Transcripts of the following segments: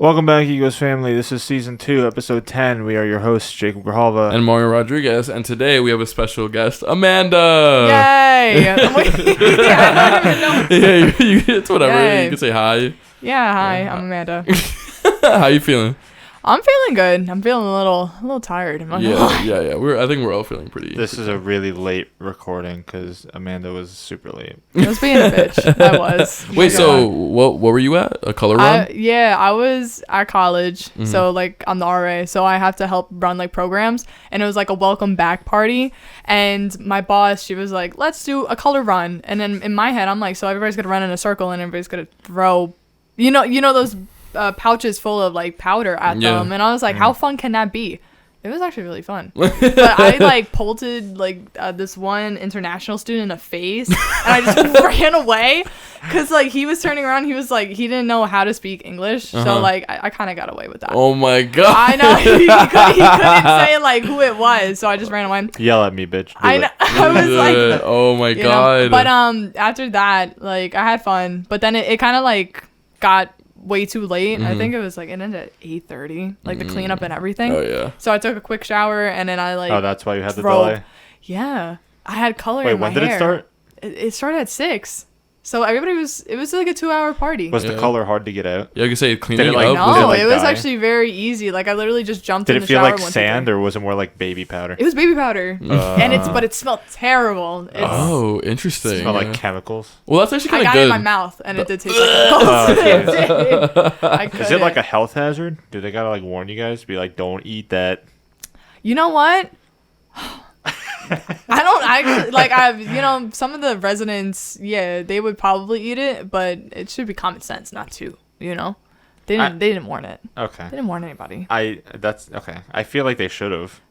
Welcome back, Egos family. This is season 2, episode 10. We are your hosts, Jacob Grijalva and Mario Rodriguez, and today we have a special guest, Amanda. Yay! I don't even know. Yeah, it's whatever. Yay. You can say hi. Yeah, hi. I'm Amanda. How you feeling? I'm feeling good. I'm feeling a little tired. Yeah. I think we're all feeling pretty. This is a really late recording because Amanda was super late. I was being a bitch. I was. Wait, so what were you at? A color run? I was at college, so like I'm the RA, so I have to help run like programs, and it was like a welcome back party, and my boss, she was like, let's do a color run, and then in my head I'm like, so everybody's gonna run in a circle and everybody's gonna throw, you know those pouches full of like powder at them, and I was like, how fun can that be? It was actually really fun. But I like polted like this one international student in the face, and I just ran away because like he was turning around, he was like, he didn't know how to speak English, so like I kind of got away with that. Oh my god. I know. he couldn't say like who it was, so I just ran away. Yell at me, bitch. I know. I was like, oh my god. But after that, like I had fun, but then it kind of like got way too late. I think it was like it ended at 8:30, like the cleanup and everything. Oh yeah. So I took a quick shower and then I like. Oh, that's why you had the delay. Yeah, I had color. Wait, in my when did hair. it start? It started at 6. So everybody was. It was like a 2-hour party. Was the color hard to get out? Yeah, I can say cleaning Did it, up. like, No, did it was dye? actually very easy. Like I literally just jumped Did in it the feel shower. like sand or was it more like baby powder? It was baby powder, and it smelled terrible. Oh, interesting. It smelled like chemicals. Well, that's actually I kind of got good. it in my mouth, and it did taste like chemicals. Is it like a health hazard? Do they gotta like warn you guys? Be like, don't eat that. You know what? I don't actually like. I've some of the residents, yeah, they would probably eat it, but it should be common sense not to. They didn't warn it. Okay. They didn't warn anybody. That's okay. I feel like they should have.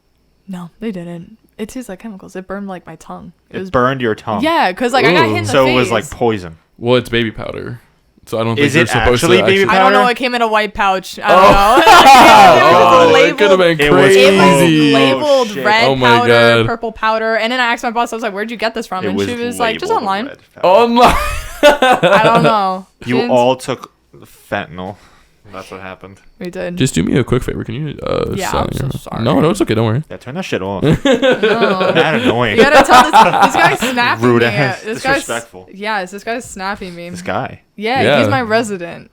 No, they didn't. It tastes like chemicals. It burned like my tongue. It burned your tongue. Yeah, because like I got hit in the So face. it was like poison. Well, it's baby powder. So I don't think Is they're it supposed actually to baby actually... I don't know. powder? It came in a white pouch. I don't know. It could have been It was crazy. It was labeled shit. red Oh my powder, God. purple powder, and then I asked my boss. I was like, "Where'd you get this from?" It And she was like, "Just labeled online." red powder. Online. I don't know. You Didn't- all took fentanyl. That's what happened. We did. Just do me a quick favor. Can you? Yeah, sign I'm so your- sorry. No, it's okay. Don't worry. Yeah, turn that shit off. No. That annoying. You gotta tell this guy's snapping Rude me. ass. This guy's Disrespectful. yes, this guy's snapping me. This guy. Yeah, Yeah. he's my resident.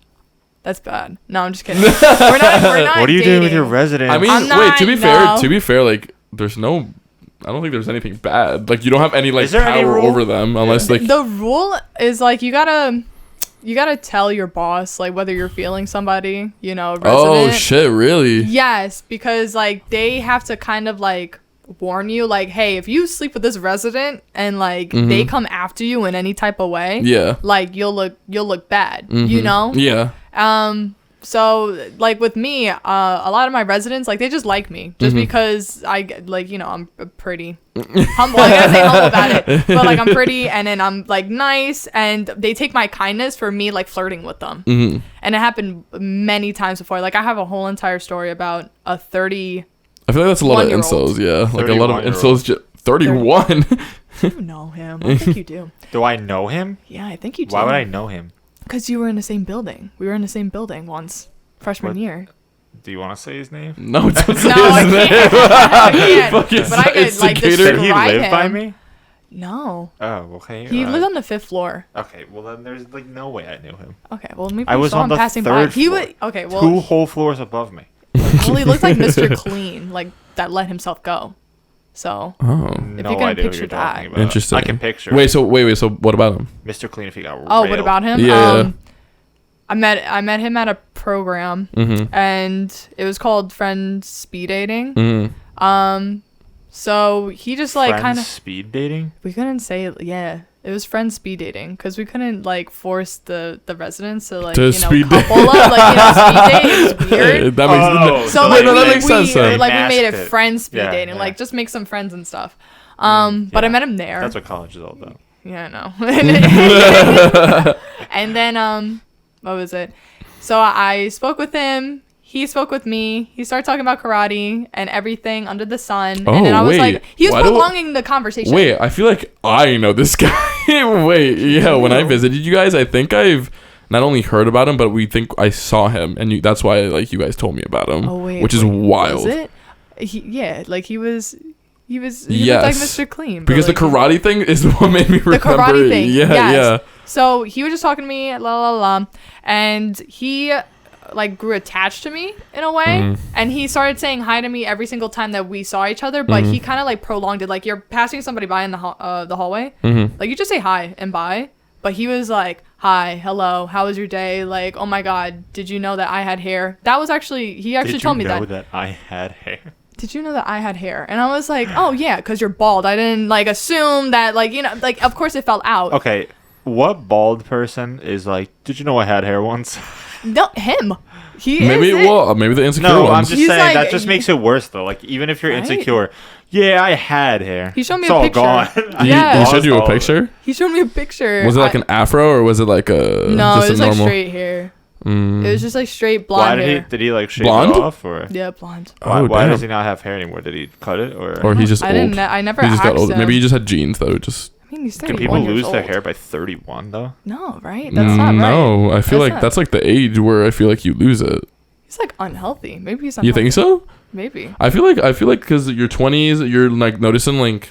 That's bad. No, I'm just kidding. We're not What are you doing with your dating. resident? I mean, I'm wait. not- To be no. fair, like, there's no. I don't think there's anything bad. Like, you don't have any like Is there any power rule? over them unless like. The rule is like you gotta tell your boss like whether you're feeling somebody, resident. Oh shit! Really? Yes, because like they have to kind of like warn you, like, hey, if you sleep with this resident and like they come after you in any type of way, Yeah. like you'll look bad, you know? Yeah. So like with me, a lot of my residents, like they just like me just because I'm pretty humble. I gotta say humble about it, but like I'm pretty, and then I'm like nice, and they take my kindness for me like flirting with them. And it happened many times before. Like I have a whole entire story about a 30. I feel like that's a lot of 1-year-old. incels. Yeah, like a lot of 31-year-old. incels. 31. You know him. I think you do. Do I know him? Yeah, I think you do. Why would I know him? Because you were in the same building. We were in the same building once, freshman What? year. Do you want to say his name? No, don't say No, I his name. can't. I can't. Fucking But I could like instigator. describe Did he live by him. me? No, Oh, okay. he lived on the 5th floor. Okay, well then there's like no way I knew him. Okay, well maybe I you was saw on him the passing by. third He floor. would. Okay, 2 well, whole floors above me. he looked like Mr. Clean, like that let himself go. So Oh, No you can idea what picture you're that. talking about. interesting. I can picture. Wait. So what about him? Mr. Clean if he got oh, what railed. about him? Yeah. I met him at a program, and it was called Friend Speed Dating. So he just like Friends kind of speed dating? we couldn't say yeah. It was friend speed dating because we couldn't like force the residents to like To speed date. couple up like speed date is weird. That makes So no, like no, that we, makes sense. we Then. like we made it Masked it. friend speed Yeah, dating, yeah. like just make some friends and stuff. But I yeah. met him there. That's what college is all about. Yeah, I know. And then what was it? So I spoke with him. He spoke with me. He started talking about karate and everything under the sun. Oh, and then I was wait. like, he was Why do- prolonging the conversation. Wait, I feel like I know this guy. Wait, yeah. When I visited you guys, I think I've not only heard about him, but we think I saw him, and that's why like you guys told me about him. Oh wait, which is wild. Was it? He was Yes. like Mr. Clean. Because like, the karate thing is what made me remember. The karate thing. Yeah, yes. yeah. So he was just talking to me, and he like grew attached to me in a way, and he started saying hi to me every single time that we saw each other. But he kind of like prolonged it. Like you're passing somebody by in the hallway, like you just say hi and bye. But he was like, hi, hello, how was your day? Like, oh my God, did you know that I had hair? That was actually, he actually told me that. Did you know that I had hair? Did you know that I had hair? And I was like, oh yeah, because you're bald. I didn't like assume that, like, you know, like, of course it fell out. Okay, what bald person is like, did you know I had hair once? No, him. Maybe the insecure No, ones. I'm just He's saying like, that just makes it worse though. Like even if you're Right? insecure, yeah, I had hair. He showed me It's a all picture. gone. Yeah. He showed you a picture? He showed me a picture. Was it like an afro or was it like a No, just it was a like normal? straight hair. It was just like straight blonde Why hair. did he like shave Blonde? it off or? Yeah, blonde. Why damn. does he not have hair anymore? Did he cut it or? Or he's just I old. I never He just asked got old. him. Maybe he just had genes that would just. I mean, he's Can 31 people years lose their old. hair by 31 though? No, right? That's not right. No, I feel That's like not- that's like the age where I feel like you lose it. He's like unhealthy. Maybe he's You unhealthy. think so? Maybe. I feel like because your 20s, you're like noticing like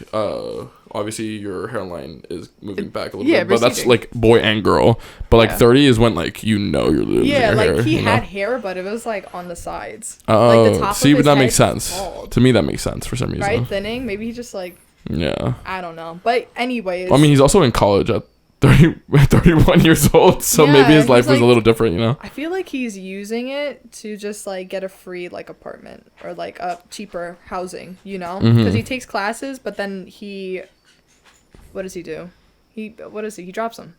obviously your hairline is moving back a little Yeah, bit, but that's receding. like boy and girl. But like Yeah. 30 is when like you're losing Yeah, your like hair. he you know? had hair, but it was like on the sides. Oh, like the top see, of but his that head makes was sense. bald. To me, that makes sense for some reason. Right, thinning. Maybe he just like Yeah. I don't know. But anyways. I mean, he's also in college at 31 years old, so Yeah, maybe his he's life was like- a little different, you know? I feel like he's using it to just like get a free like apartment or like a cheaper housing, you know? Because he takes classes, but then what does he do? He drops them.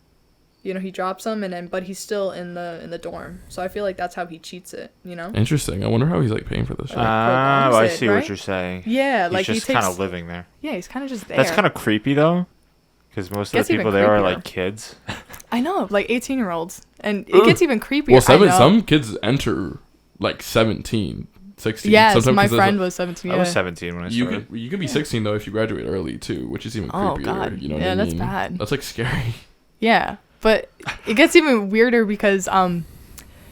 You know, he drops them and then but he's still in the dorm. So I feel like that's how he cheats it, you know? Interesting. I wonder how he's like paying for this shit. prolongs I it, see right? what you're saying. Yeah, He's like just he takes kind of living there. Yeah, he's kind of just there. That's kind of creepy though, because most of Gets the even people there are creepier. like kids. I know, like 18-year-olds. And it Ugh. gets even creepier. Well, I know. some kids enter like 17, 16. Yes, Sometimes my 'cause there's friend a- was 17. I Yeah. was 17 when I You started. can be 16 though if you graduate early too, which is even Oh, creepier. God. You know Yeah, what I that's mean? bad. That's like scary. Yeah, but it gets even weirder because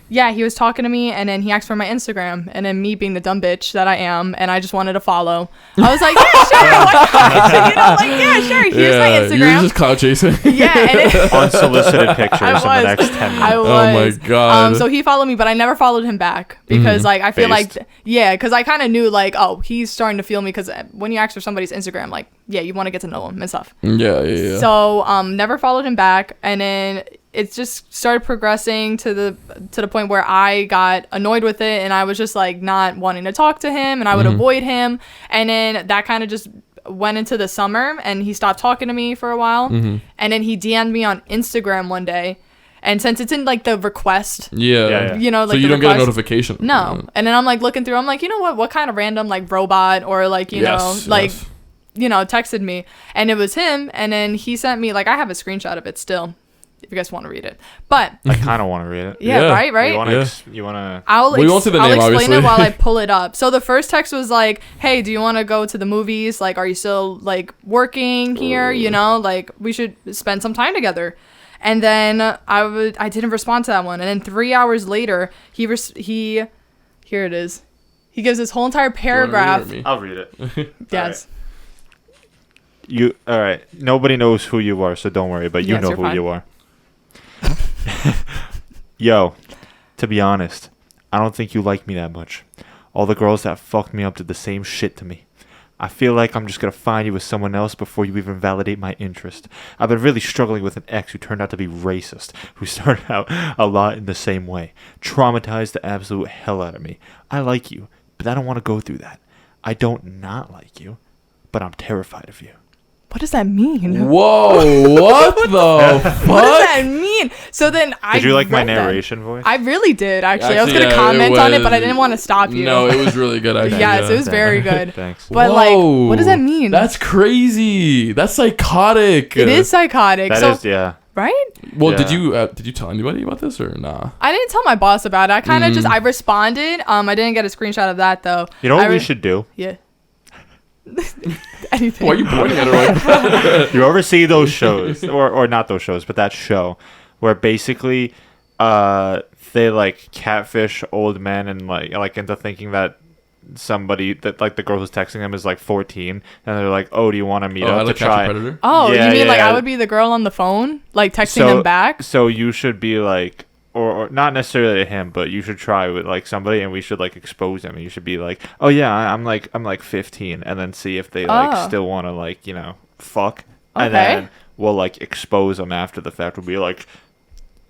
yeah, he was talking to me and then he asked for my Instagram and then me being the dumb bitch that I am and I just wanted to follow. I was like, yeah, sure, why not? You know, like yeah, sure. Here's my You're Instagram. just cloud chasing. Yeah, and it, Unsolicited pictures in I the was. next 10 minutes. I was. Oh my God. So he followed me, but I never followed him back because like I feel Based. like because I kind of knew like oh he's starting to feel me because when you ask for somebody's Instagram like yeah you want to get to know him and stuff. Yeah. So never followed him back and then it just started progressing to the point where I got annoyed with it and I was just like not wanting to talk to him and I would avoid him and then that kind of just went into the summer and he stopped talking to me for a while and then he DM'd me on Instagram one day and since it's in like the request Yeah. you know like So you the don't get a request- notification. no and then I'm like looking through I'm like you know what kind of random like robot or like you know like you know texted me and it was him and then he sent me like I have a screenshot of it still if you guys want to read it but I kind of want to read it. yeah, Yeah. right You want to? We won't say the I'll name, explain obviously. it while I pull it up. So the first text was like, "Hey, do you want to go to the movies? Like, are you still like working here? You know, like we should spend some time together." And then I didn't respond to that one. And then 3 hours later, he here it is. He gives this whole entire paragraph. I'll read it. Yes. All right. Nobody knows who you are, so don't worry. But you Yes, know you're who fine. you are. Yo, to be honest, I don't think you like me that much. All the girls that fucked me up did the same shit to me. I feel like I'm just gonna find you with someone else before you even validate my interest. I've been really struggling with an ex who turned out to be racist, who started out a lot in the same way. Traumatized the absolute hell out of me. I like you, but I don't want to go through that. I don't not like you, but I'm terrified of you. What does that mean? Whoa, what the fuck? What does that mean? So then I Did you like my read that. narration voice? I really did, actually. I was Actually, going to yeah, comment it on it, but I was- didn't want to stop you. No, it was really good, actually. Yes, yeah. it was very good. Thanks. But, like, what does that mean? That's crazy. That's psychotic. It is psychotic. That so, is, yeah. right? Well, Yeah. did you tell anybody about this or nah? I didn't tell my boss about it. I kind of just, I responded. I didn't get a screenshot of that, though. You know what I we should do? Yeah. Anything. Why are you pointing at her like You ever see those shows, or not those shows, but that show where basically they like catfish old men and like into thinking that somebody that like the girl who's texting them is like 14, and they're like, oh, do you want to meet up to like Catch a try? Predator? Oh, Yeah, you mean like yeah. I would be the girl on the phone, like texting them back? So you should be like, or not necessarily him, but you should try with like somebody, and we should like expose him, and you should be like, oh yeah, I'm like 15, and then see if they like still want to like fuck, and then we'll like expose them after the fact. We'll be like,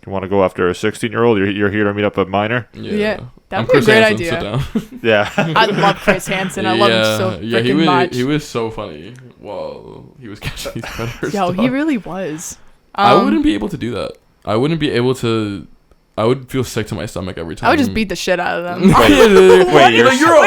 you want to go after a 16-year-old? You're here to meet up a minor? Yeah. That'd I'm be a Chris great Hansen, idea. sit down. Yeah. I love Chris Hansen. I love him so freaking much. He was so funny while he was catching these predators. Yo, he really was. I wouldn't be able to do that. I wouldn't be able to. I would feel sick to my stomach every time. I would just beat the shit out of them. Wait, you're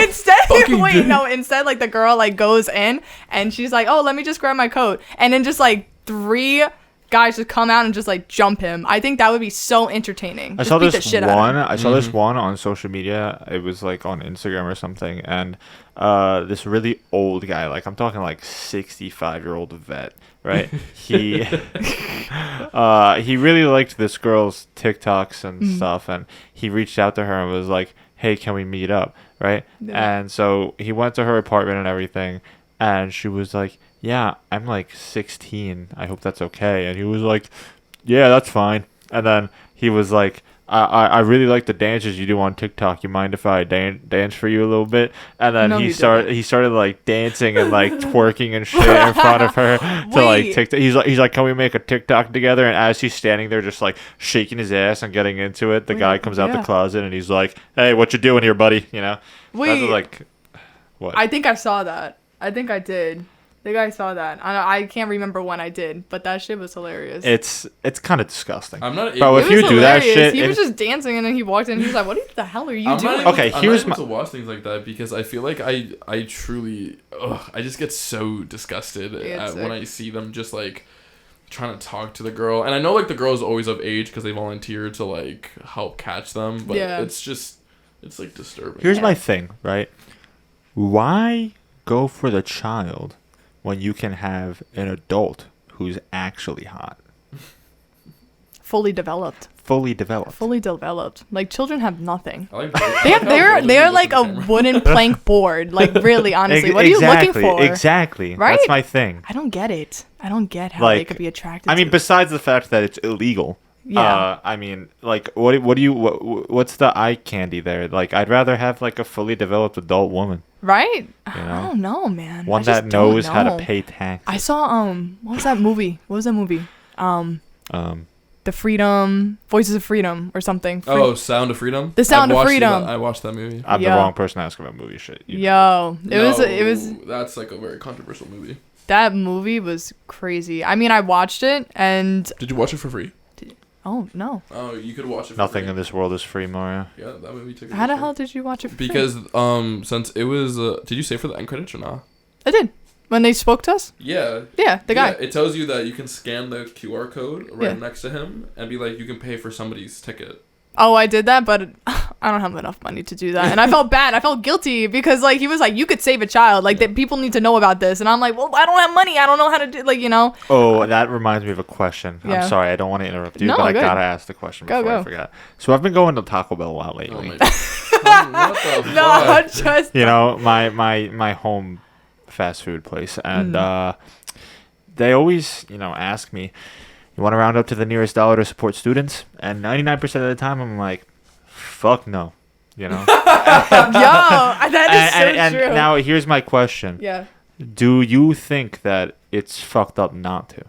Instead, like the girl like goes in and she's like, oh, let me just grab my coat, and then just like 3 guys just come out and just like jump him. I think that would be so entertaining. I Just saw beat this the shit out of one. him. I saw this one on social media. It was like on Instagram or something, and this really old guy, like I'm talking like 65-year-old vet, right? He really liked this girl's TikToks and stuff, and he reached out to her and was like, "Hey, can we meet up?" Right? Yeah. And so he went to her apartment and everything, and she was like, yeah, I'm like 16. I hope that's okay. And he was like, yeah, that's fine. And then he was like, I really like the dances you do on TikTok. You mind if I dance for you a little bit? And then he started like dancing and like twerking and shit in front of her to like TikTok. He's like, can we make a TikTok together? And as he's standing there just like shaking his ass and getting into it, the guy comes out the closet and he's like, hey, what you doing here, buddy? That's like, what? I think I saw that. I think I did. I think I saw that. I can't remember when I did, but that shit was hilarious. It's kind of disgusting. I'm not. Bro, if you do that shit, he was just dancing and then he walked in. and He was like, "What the hell are you doing?" Okay, here's I'm not able to watch things like that because I feel like I truly I just get so disgusted when I see them just like trying to talk to the girl, and I know like the girl's always of age because they volunteer to like help catch them, but it's like disturbing. Here's my thing, right? Why go for the child when you can have an adult who's actually hot? Fully developed. Like children have nothing. They're like a wooden plank board. Like really, honestly, what are you looking for? Exactly. Right? That's my thing. I don't get it. I don't get how they could be attracted. I mean, to besides the fact that it's illegal. Yeah. I mean, like, what's the eye candy there? Like, I'd rather have like a fully developed adult woman. Right? I don't know, man. One that knows how to pay taxes. I saw what was that movie? The Voices of Freedom or something. Sound of Freedom. The Sound of Freedom. I watched that movie. I'm the wrong person to ask about movie shit. It was. That's like a very controversial movie. That movie was crazy. I mean, I watched it and. Did you watch it for free? Oh no. Oh, you could watch it for Nothing free. in this world is free, Mario. Yeah, that movie took. How the hell did you watch it for free? Because since it was did you stay for the end credits or not? I did. When they spoke to us? Yeah. Yeah, the guy. It tells you that you can scan the QR code next to him and be like, you can pay for somebody's ticket. Oh, I did that, but I don't have enough money to do that. And I felt bad. I felt guilty because, like, he was like, you could save a child. Like, that people need to know about this. And I'm like, well, I don't have money. I don't know how to do, like, you know. Oh, that reminds me of a question. Yeah. I'm sorry. I don't want to interrupt you, No, but I good. got to ask the question before I forget. So I've been going to Taco Bell a lot lately. Oh, my God. What the No, fuck? just. You know, my home fast food place. And they always, ask me, you want to round up to the nearest dollar to support students? And 99% of the time, I'm like, fuck no, Yo, that is so true. And now here's my question. Yeah. Do you think that it's fucked up not to?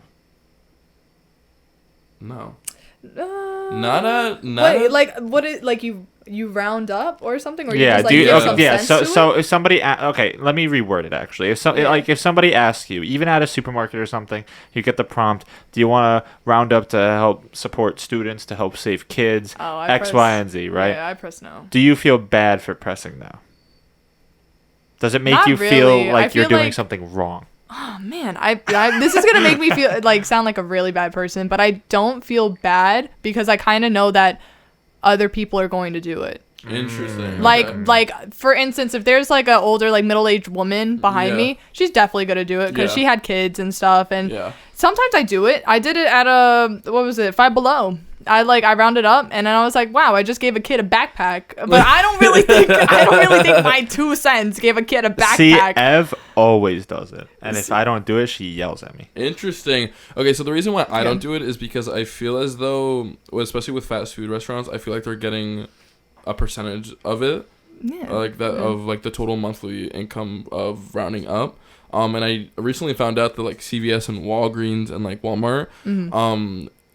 No. Wait, like what? Like you round up or something, or Yeah. you just, like, Do you? give Okay, some yeah. sense to So it? if somebody, okay, let me reword it. Actually, if somebody asks you, even at a supermarket or something, you get the prompt. Do you want to round up to help support students, to help save kids, X, Y, and Z, right? Yeah, I press no. Do you feel bad for pressing no? Does it make Not you really. feel I like you're feel doing like- something wrong? Oh man, I this is gonna make me feel like sound like a really bad person, but I don't feel bad because I kind of know that other people are going to do it. Interesting. Like for instance, if there's like an older, like middle-aged woman behind me, she's definitely gonna do it because she had kids and stuff. And sometimes I do it. I did it at Five Below. I rounded up, and then I was like, wow, I just gave a kid a backpack. But I don't really think my 2 cents gave a kid a backpack. See, Ev always does it, and if I don't do it, she yells at me. Interesting. Okay, so the reason why I don't do it is because I feel as though, especially with fast food restaurants, I feel like they're getting a percentage of it. Yeah. Of like the total monthly income of rounding up. And I recently found out that like CVS and Walgreens and like Walmart,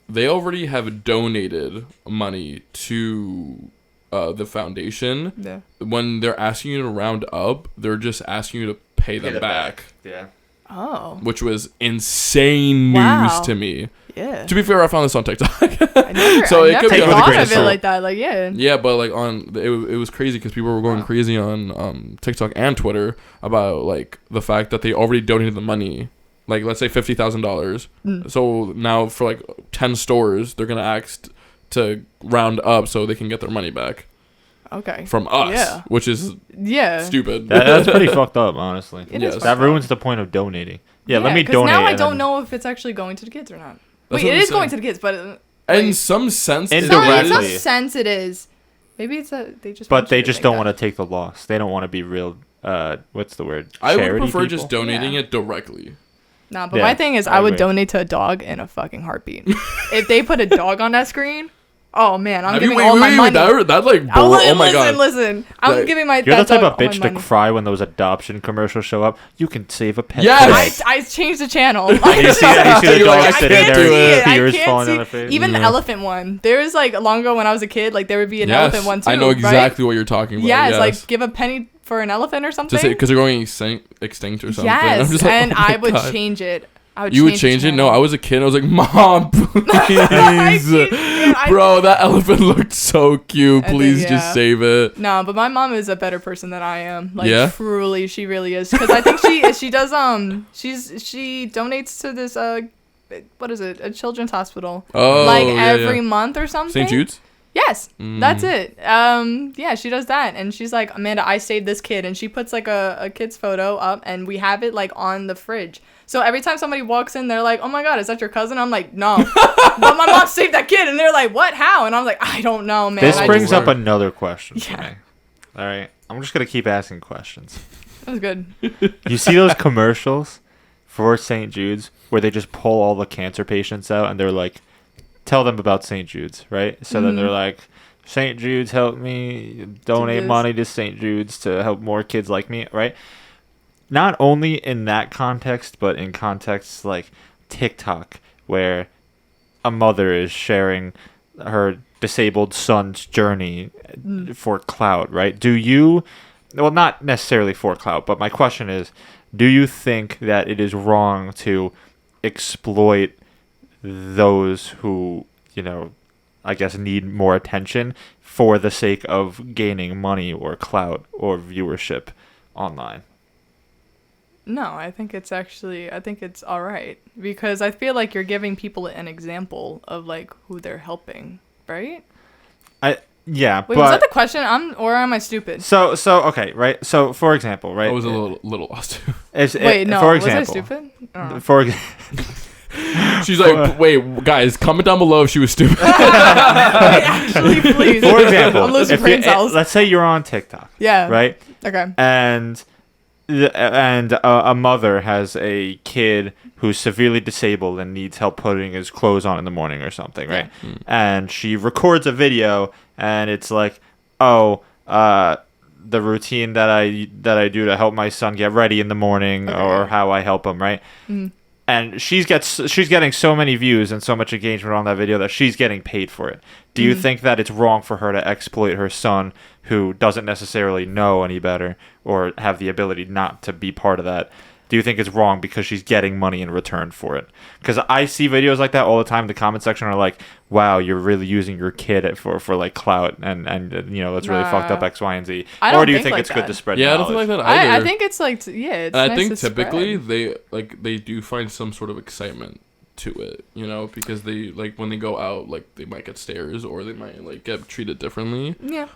they already have donated money to the foundation. Yeah. When they're asking you to round up, they're just asking you to pay them back. Yeah. Oh. Which was insane news to me. Yeah. To be fair, I found this on TikTok. I never thought of it like that. Like, yeah. Yeah, but like it was crazy because people were going crazy on TikTok and Twitter about like the fact that they already donated the money. Like, let's say $50,000. So now for like 10 stores, they're gonna ask to round up so they can get their money back. Okay. From us, which is stupid. That's pretty fucked up, honestly. Yes. That ruins the point of donating. Yeah, let me donate. Now I don't know if it's actually going to the kids or not. Wait, it is going to the kids, but in some sense, indirectly. In some sense, it is. Maybe it's they just. But they just don't want to take the loss. They don't want to be real. What's the word? I would prefer just donating it directly. Nah, but my thing is, I would donate to a dog in a fucking heartbeat. If they put a dog on that screen. Oh man, I'm giving all my money. That like, oh my god! Listen, I'm giving my. You're the type of bitch to cry when those adoption commercials show up. You can save a pet. Yes, I changed the channel. You see the dog sitting there, tears falling on their face. Even the elephant one. There was like long ago when I was a kid, like there would be an elephant one too. I know exactly what you're talking about. Yes, like give a penny for an elephant or something. Just because they're going extinct or something. Yes, like, and I would change it. You would change it? No, I was a kid. I was like, Mom, please. Bro, that elephant looked so cute. Please just save it. No, but my mom is a better person than I am. Like, truly, she really is. Because I think she does, she donates to this, what is it? A children's hospital. Oh, like, every month or something. St. Jude's? Yes, that's it. Yeah, she does that, and she's like, Amanda, I saved this kid, and she puts like a kid's photo up, and we have it like on the fridge. So every time somebody walks in, they're like, "Oh my god, is that your cousin?" I'm like, "No," but my mom saved that kid, and they're like, "What? How?" And I'm like, "I don't know, man." This brings up another question for me. All right, I'm just gonna keep asking questions. That was good. You see those commercials for St. Jude's where they just pull all the cancer patients out, and they're like, tell them about St. Jude's, right? So then they're like, St. Jude's helped me donate money to St. Jude's to help more kids like me, right? Not only in that context, but in contexts like TikTok, where a mother is sharing her disabled son's journey for clout, right? Do you, well, not necessarily for clout, but my question is, do you think that it is wrong to exploit those who, you know, I guess need more attention for the sake of gaining money or clout or viewership online? No, I think it's all right, because I feel like you're giving people an example of like who they're helping, right? Yeah, wait, was that the question? Or am I stupid? So okay, right? So for example, right? I was a little lost. Wait, no, for example, was I stupid? For example. She's like, wait, guys, comment down below if she was stupid. Actually, please. For example, I'm losing brain cells. Let's say you're on TikTok. Yeah. Right? Okay. And a mother has a kid who's severely disabled and needs help putting his clothes on in the morning or something, right? Yeah. And she records a video, and it's like, the routine that I do to help my son get ready in the morning, or how I help him, right? And she's getting so many views and so much engagement on that video that she's getting paid for it. Do you think that it's wrong for her to exploit her son, who doesn't necessarily know any better or have the ability not to be part of that? Do you think it's wrong because she's getting money in return for it? Because I see videos like that all the time. The comment section are like, wow, you're really using your kid for like clout, and you know, that's really fucked up X, Y, and Z. Or do you think it's good to spread knowledge? I don't think like that either. I think it's like, it's and nice I think to typically spread. they do find some sort of excitement to it, you know, because they like when they go out, like they might get stares or they might like get treated differently. Yeah.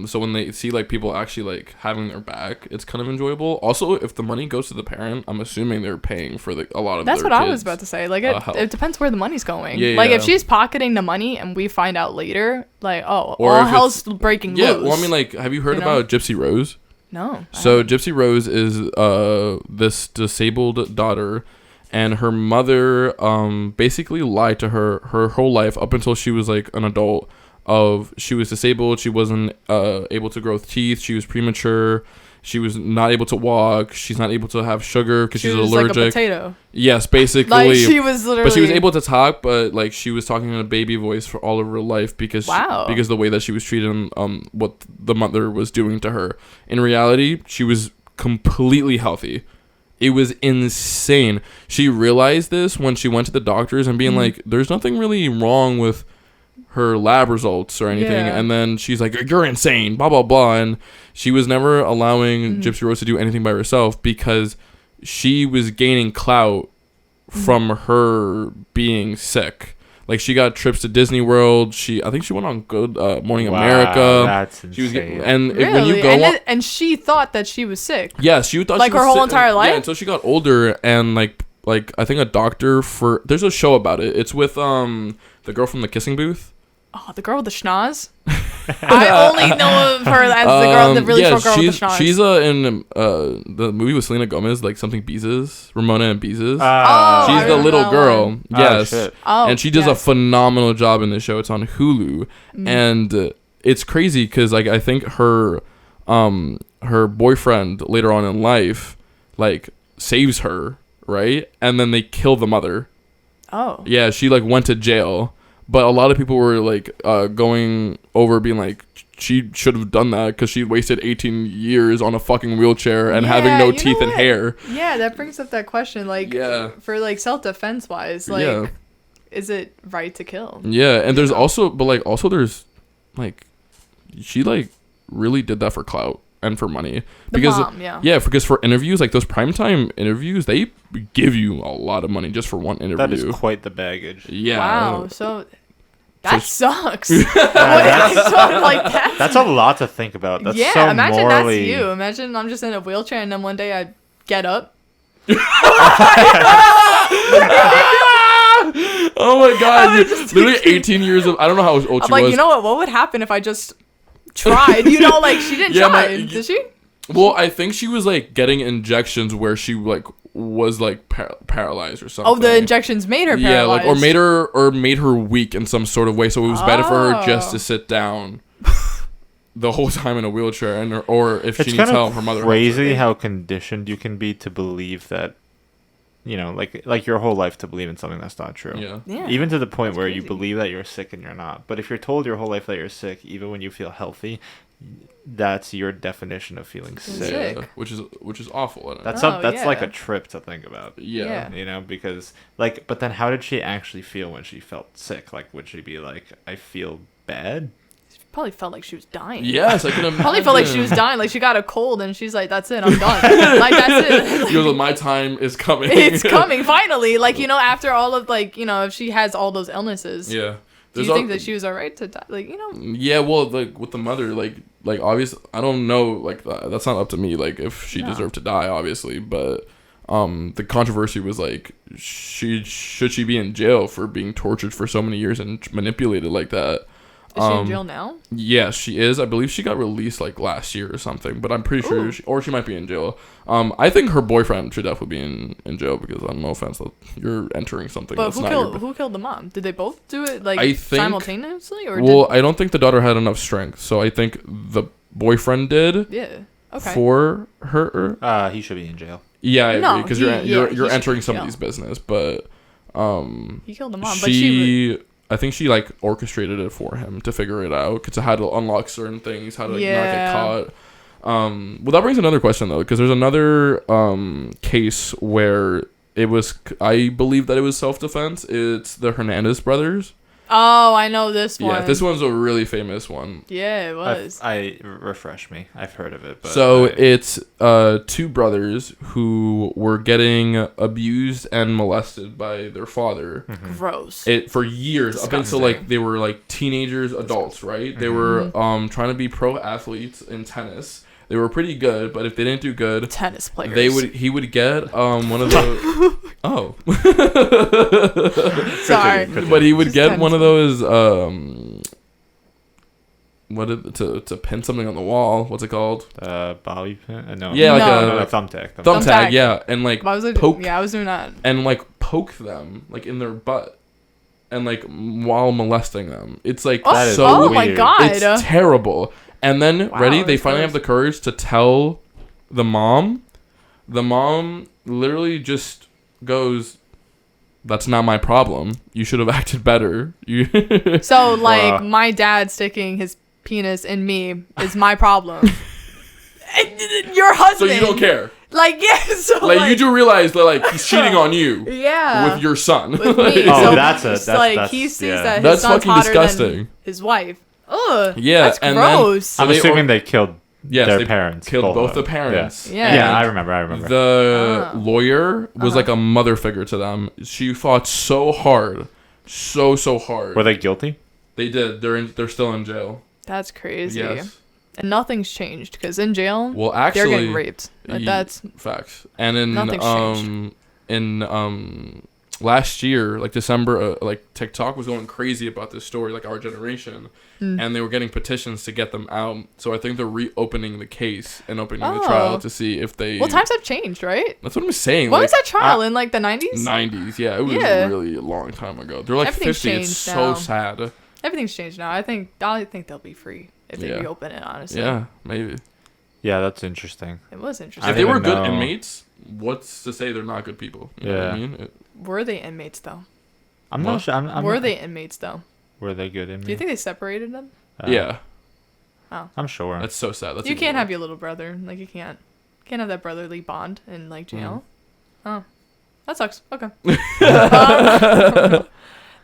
So when they see like people actually like having their back, it's kind of enjoyable. Also, if the money goes to the parent, I'm assuming they're paying for a lot of. That's their what kids, I was about to say. Like it depends where the money's going. Yeah, like yeah. if she's pocketing the money and we find out later, like or Or all if hell's breaking loose. Yeah, well, I mean, like, have you heard about Gypsy Rose? No. So Gypsy Rose is this disabled daughter, and her mother basically lied to her whole life up until she was like an adult. She was disabled. She wasn't able to grow teeth. She was premature. She was not able to walk. She's not able to have sugar because she's allergic. Like a potato. Yes, basically. Like she was literally. But she was able to talk, but like she was talking in a baby voice for all of her life because because the way that she was treated, what the mother was doing to her. In reality, she was completely healthy. It was insane. She realized this when she went to the doctors and being like, "There's nothing really wrong with her lab results or anything," and then she's like, "You're insane," blah blah blah, and she was never allowing Gypsy Rose to do anything by herself because she was gaining clout from her being sick. Like she got trips to Disney World. I think she went on Good Morning America. That's insane. She was and really? When you go and she thought that she was sick. Yeah, she thought like she was her whole sick, entire life. Yeah, until she got older and like I think a doctor there's a show about it. It's with the girl from the Kissing Booth. Oh, the girl with the schnoz? I only know of her as the girl, the really short girl with the schnoz. She's in the movie with Selena Gomez, like something Beezus, Ramona and Beezus. She's the little girl. Yes. And she does a phenomenal job in this show. It's on Hulu. And it's crazy because like I think her boyfriend later on in life like saves her, right? And then they kill the mother. Oh. Yeah, she like went to jail. But a lot of people were like going over being like, she should have done that because she wasted 18 years on a fucking wheelchair and having no teeth and hair. Yeah, that brings up that question. Like, for like self-defense wise, like, is it right to kill? Yeah, and there's also there's like, she like really did that for clout and for money because because for interviews, like those primetime interviews, they give you a lot of money just for one interview. That is quite the baggage. Yeah. Wow. So that sucks. Like that. That's a lot to think about. That's so imagine morally... that's you. Imagine I'm just in a wheelchair and then one day I get up. Oh my god! Literally 18 years of. I don't know how old she was. Like, you know what? What would happen if I just tried? You know, like she didn't try. Did she? Well, I think she was like getting injections where she like was like paralyzed or something. Oh, the injections made her paralyzed. Yeah, like or made her weak in some sort of way, so it was better for her just to sit down the whole time in a wheelchair, and or if she needs help, her mother. It's crazy how conditioned you can be to believe that, you know, like your whole life to believe in something that's not true. Yeah. Even to the point where you believe that you're sick and you're not. But if you're told your whole life that you're sick, even when you feel healthy, that's your definition of feeling sick. Yeah, which is awful. That's like a trip to think about. Yeah. You know, because like, but then how did she actually feel when she felt sick? Like, would she be like, I feel bad? She probably felt like she was dying. Yes, I can imagine. Probably felt like she was dying. Like she got a cold and she's like, that's it, I'm done. Like that's it. She was like, my time is coming. It's coming finally. Like, you know, after all of like, you know, if she has all those illnesses. Yeah. Do you think that she was alright to die? Like, you know. Yeah, well, like with the mother, like obviously, I don't know, like that's not up to me. Like if she deserved to die, obviously, but the controversy was like, should she be in jail for being tortured for so many years and manipulated like that? Is she in jail now? Yeah, she is. I believe she got released like last year or something, but I'm pretty sure she might be in jail. I think her boyfriend should definitely be in jail because, no offense, you're entering something. But who killed the mom? Did they both do it simultaneously? Or I don't think the daughter had enough strength, so I think the boyfriend did. Yeah. Okay. For her. He should be in jail. Yeah, I agree because you're entering somebody's business, but he killed the mom, but she. I think she like orchestrated it for him to figure it out because it had to unlock certain things, how to not get caught. Well, that brings another question though, because there's another case where it was, I believe that it was self-defense. It's the Hernandez brothers. Oh, I know this one. Yeah, this one's a really famous one. Yeah, it was. Refresh me. I've heard of it. But so it's two brothers who were getting abused and molested by their father. Mm-hmm. Gross. For years, Disgusting. up until like they were like teenagers, adults, right? They were trying to be pro athletes in tennis. They were pretty good, but if they didn't do good, tennis players. he would get one of the oh Sorry, but he would Just get one of tennis. those to pin something on the wall. What's it called? Bobby pin? No. Yeah, like No. a thumbtack. Thumbtack. Yeah, and like I was like, poke yeah, I was doing that. and like poke them like in their butt and like while molesting them. It's like Oh, That is so oh my weird. god. it's terrible. And then Wow, ready, they that's finally have gross. the courage to tell the mom. The mom literally just goes, "That's not my problem. You should have acted better." So like Wow. my dad sticking his penis in me is my problem. And your So husband. you don't care. Like yeah, so Like you do realize that like he's cheating on you yeah. with your son. With me. Oh, So that's it's that's like that's, he sees yeah. that his That's son's fucking hotter disgusting. than his wife. Ugh. Yeah, That's and then- gross. So I'm they assuming they killed Yes, their they parents. killed both of the them. parents. Yeah. Yeah, And I remember. The Ah. lawyer was like a mother figure to them. She fought so hard, so hard. Were they guilty? They did. They're still in jail. That's crazy. Yes. And nothing's changed because in jail Well, they're actually, getting raped. Like, ye- that's facts. And in Nothing's changed. last year, like December, like TikTok was going crazy about this story, like our generation, and they were getting petitions to get them out. So I think they're reopening the case and opening the trial Oh. to see if they. well, times have changed, right? That's what I'm saying. When like, was that trial in like the 90s? 90s, yeah, it was Yeah. really a long time ago. They're like Everything's 50. It's changed so now. sad. Everything's changed now. I think they'll be free if they Yeah. reopen it. Honestly, Yeah, maybe. Yeah, that's interesting. it was I interesting. If they didn't were good know. inmates, what's to say they're not good people? You know what I Yeah. mean? Were they inmates though? I'm What? not sure. I'm Were not- they inmates though? Were they good in Do me? you think they separated them? Yeah, I'm sure. that's so sad. That's You even can't worse. have your little brother. Like you can't have that brotherly bond in like jail. Oh, that sucks. Okay.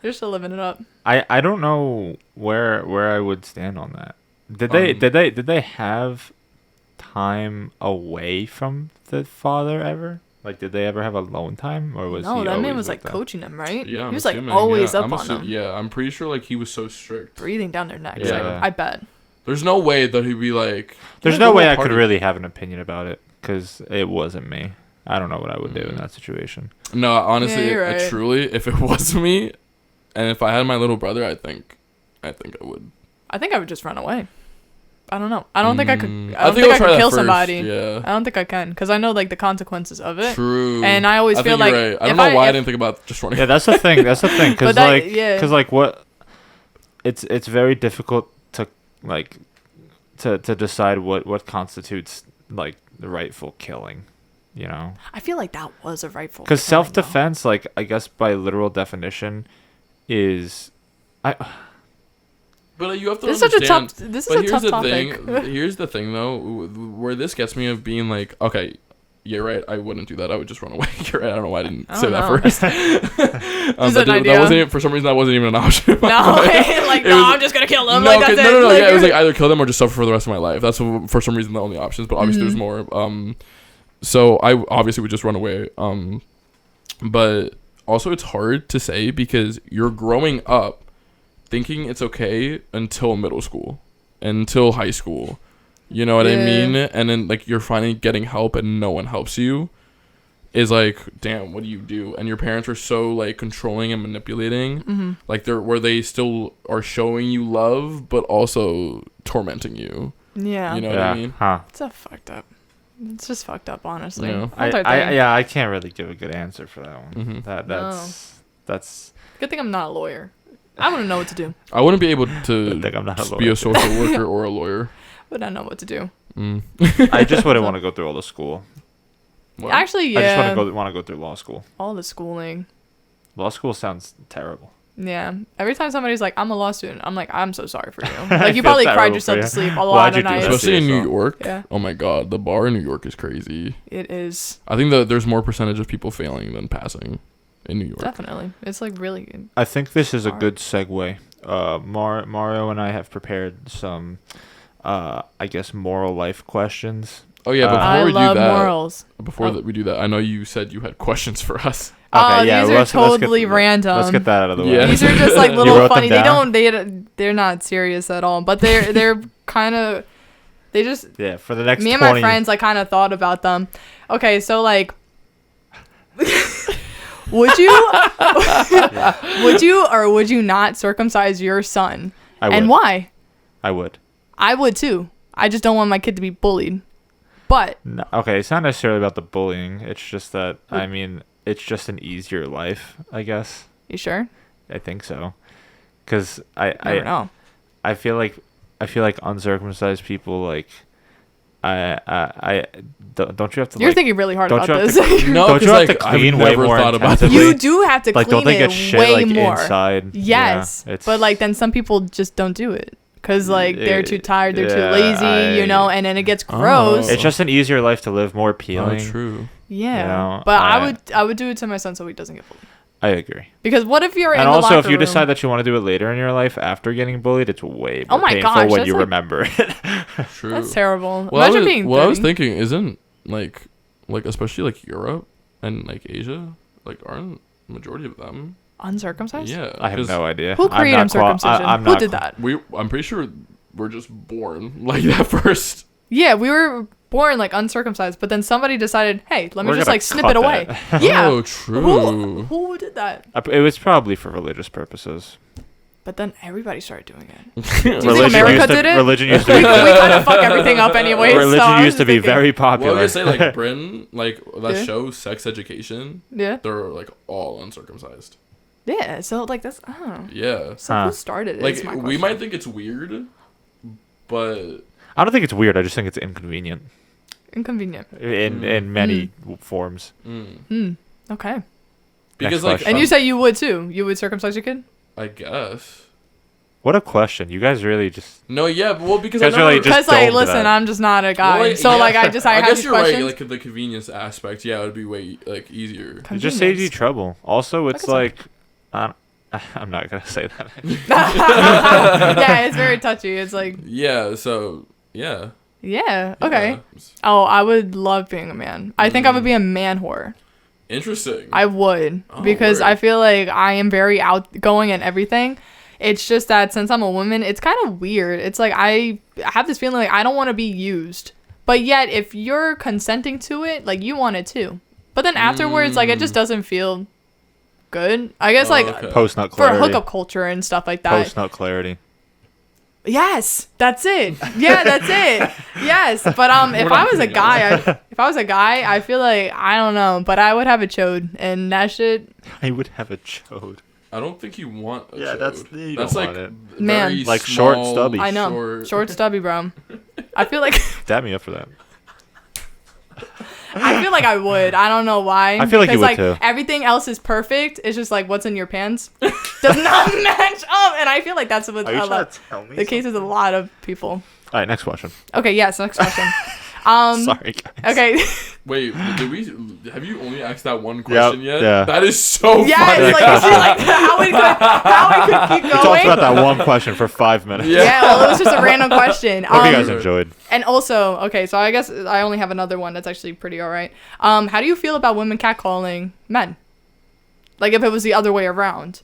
They're still living it up. I don't know where I would stand on that. Did they have time away from the father ever? Like, did they ever have alone time, or was No, he that man always was with like them? coaching them, right? Yeah, I'm he was like assuming, always yeah. up on them, Yeah, I'm pretty sure like he was so strict. breathing down their necks. Yeah. Like, I bet. There's no way that he'd be like. There's "Yeah, no go way to a I could party." really have an opinion about it because it wasn't me. I don't know what I would do in that situation. No, honestly, Yeah, you're right. truly, if it was me, and if I had my little brother, I think I would. I think I would just run away. I don't know. I don't think I could. I I don't think think I'll I try could that kill first, somebody. yeah. I don't think I can because I know like the consequences of it. True. And I always feel think like you're right. I if don't know why I if- didn't think about just running. Yeah, that's the thing. That's the thing. Because But that- like, yeah. because like, what? It's very difficult to like to decide what constitutes like the rightful killing. You know, I feel like that was a rightful. because killing, though. self-defense, like I guess by literal definition, is But you have to This is such a understand. tough. This is But a here's tough the topic. thing. Here's the thing, though, where this gets me of being like, okay, you're right. I wouldn't do that. I would just run away. You're right. I don't know why I didn't I say don't that know. first. Just But an idea. that wasn't for some reason. That wasn't even an option. No, like It no, was- I'm just gonna kill them. No, like that's it. no. Like, Yeah, it was like either kill them or just suffer for the rest of my life. That's for some reason the only options. But obviously there's more. So I obviously would just run away. But also it's hard to say because you're growing up thinking it's okay until middle school, until high school. You know what I Yeah. mean? And then like you're finally getting help and no one helps you. Is like, damn, what do you do? And your parents are so like controlling and manipulating. Like where they still are showing you love, but also tormenting you. yeah, You know what I mean? Huh. it's a fucked up. It's just fucked up, honestly. Yeah. I can't really give a good answer for that one. Mhm. That's Good thing I'm not a lawyer. I wouldn't know what to do. I wouldn't be able I to think I'm not a be lawyer. a social worker or a lawyer. But I know what to do. I just wouldn't want to go through all the school. What? Actually, I yeah. just want to go through law school. All the schooling. Law school sounds terrible. Yeah. Every time somebody's like, "I'm a law student," I'm like, "I'm so sorry for you." I Like you feel probably cried terrible yourself for to you. sleep a Why'd lot you of do nights. that? Especially in New yourself. York. Yeah. Oh my god, the bar in New York is crazy. It is. I think that there's more percentage of people failing than passing in New York. Definitely. It's like really good. I think this is a Smart. good segue. Mario and I have prepared some, I guess, moral life questions. Oh yeah, before I we love do that, morals. before that we do that, I know you said you had questions for us. Oh, yeah, these are let's totally get, random. Let's get that out of the way. Yeah. These are just like You little wrote them funny. down? They're not serious at all, but they're kind of. They just. Yeah, for the next Me and 20... my friends like kind of thought about them. Okay, so like. Would you or would you not circumcise your son? I would. And why? I would. I would too. I just don't want my kid to be bullied. But No, okay, it's not necessarily about the bullying. It's just that, I mean, it's just an easier life, I guess. you sure? I think so. Because I don't know. I feel like uncircumcised people, like, don't you have to, You're like, thinking really hard don't about you have this. to- No, don't you 'cause, have like, to I've clean way never more thought about intensively? You do have to Like, clean don't they it get shit, way like, more. inside? Yes, Yeah, it's, but like then some people just don't do it because like they're too tired, they're too Yeah, lazy, and then it gets Oh. gross. it's just an easier life to live, more Oh, appealing. true. Yeah, you know, but I would do it to my son so he doesn't get bullied. I agree. Because what if you're in And the also, locker if you room? decide that you want to do it later in your life after getting bullied, it's way more Oh my painful gosh, when that's you like- remember it. True. That's terrible. Well, Imagine being 30. I was thinking, isn't like especially like Europe and like Asia, like aren't majority of them? Uncircumcised? Yeah, I have 'cause no idea. Who I'm created not uncircumcision? I'm Who not did that? I'm pretty sure we're just born like that first. Yeah, we were born like uncircumcised, but then somebody decided, hey, let me We're just gonna like snip cut it away. that. Yeah. Oh, true. Who did that? It was probably for religious purposes. But then everybody started doing it. Do you think Religion America used to- did it? Religion used to we be kind of fuck everything up anyway. religion so I was used to just be thinking- very Well, I popular. was gonna say like Britain, like that Yeah. show Sex Education. Yeah. They're like all uncircumcised. Yeah. So like that's oh. Yeah. So Huh. who started it? Like is my we question. might think it's weird, but I don't think it's weird. I just think it's inconvenient inconvenient. in many forms. Okay. because Next like question. And you say you would too. You would circumcise your kid? I guess. What a question! You guys really just No, yeah, well, because Guys I never, really just Because like, domed listen, that. I'm just not a guy. Well, like, so yeah, like, I have guess these you're questions. right. Like the convenience aspect, yeah, it would be way like easier. it just saves you Convenience. trouble. Also, it's guess so. like I'm not gonna say that. Yeah, it's very touchy. It's like, Yeah. So yeah. yeah, okay. Yeah. Oh, I would love being a man. I think I would be a man whore. Interesting. I would Oh, because word. I feel like I am very outgoing and everything. It's just that since I'm a woman, it's kind of weird. It's like I have this feeling like I don't want to be used, but yet if you're consenting to it, like you want it too. But then afterwards, like it just doesn't feel good. I guess like okay. Post nut for clarity. hookup culture and stuff like that. Post nut clarity. Yes, that's it. Yeah, that's it. Yes, but if I was a guy, I feel like I don't know, but I would have a chode, and that shit. I would have a chode. I don't think you want. A Yeah, chode. you that's don't like want it. Man. very Like short, small, stubby. I know, short, stubby, bro. I feel like Dab me up for that. I would. I don't know why. I feel like you Because, would too. Everything else is perfect. It's just like what's in your pants does not match up, and I feel like that's what Are you a trying lot, to tell me? the case with a lot of people. All right, next question. Okay, yes, next question. Sorry, guys. Okay. Wait, have you only asked that one question yet? yeah. That is so Yes, funny. like you see, like how we could keep We talked going. about that one question for 5 minutes. Yeah. Yeah, well, it was just a random question. Hope you guys enjoyed. And also, okay, so I guess I only have another one that's actually pretty alright. How do you feel about women catcalling men? Like if it was the other way around.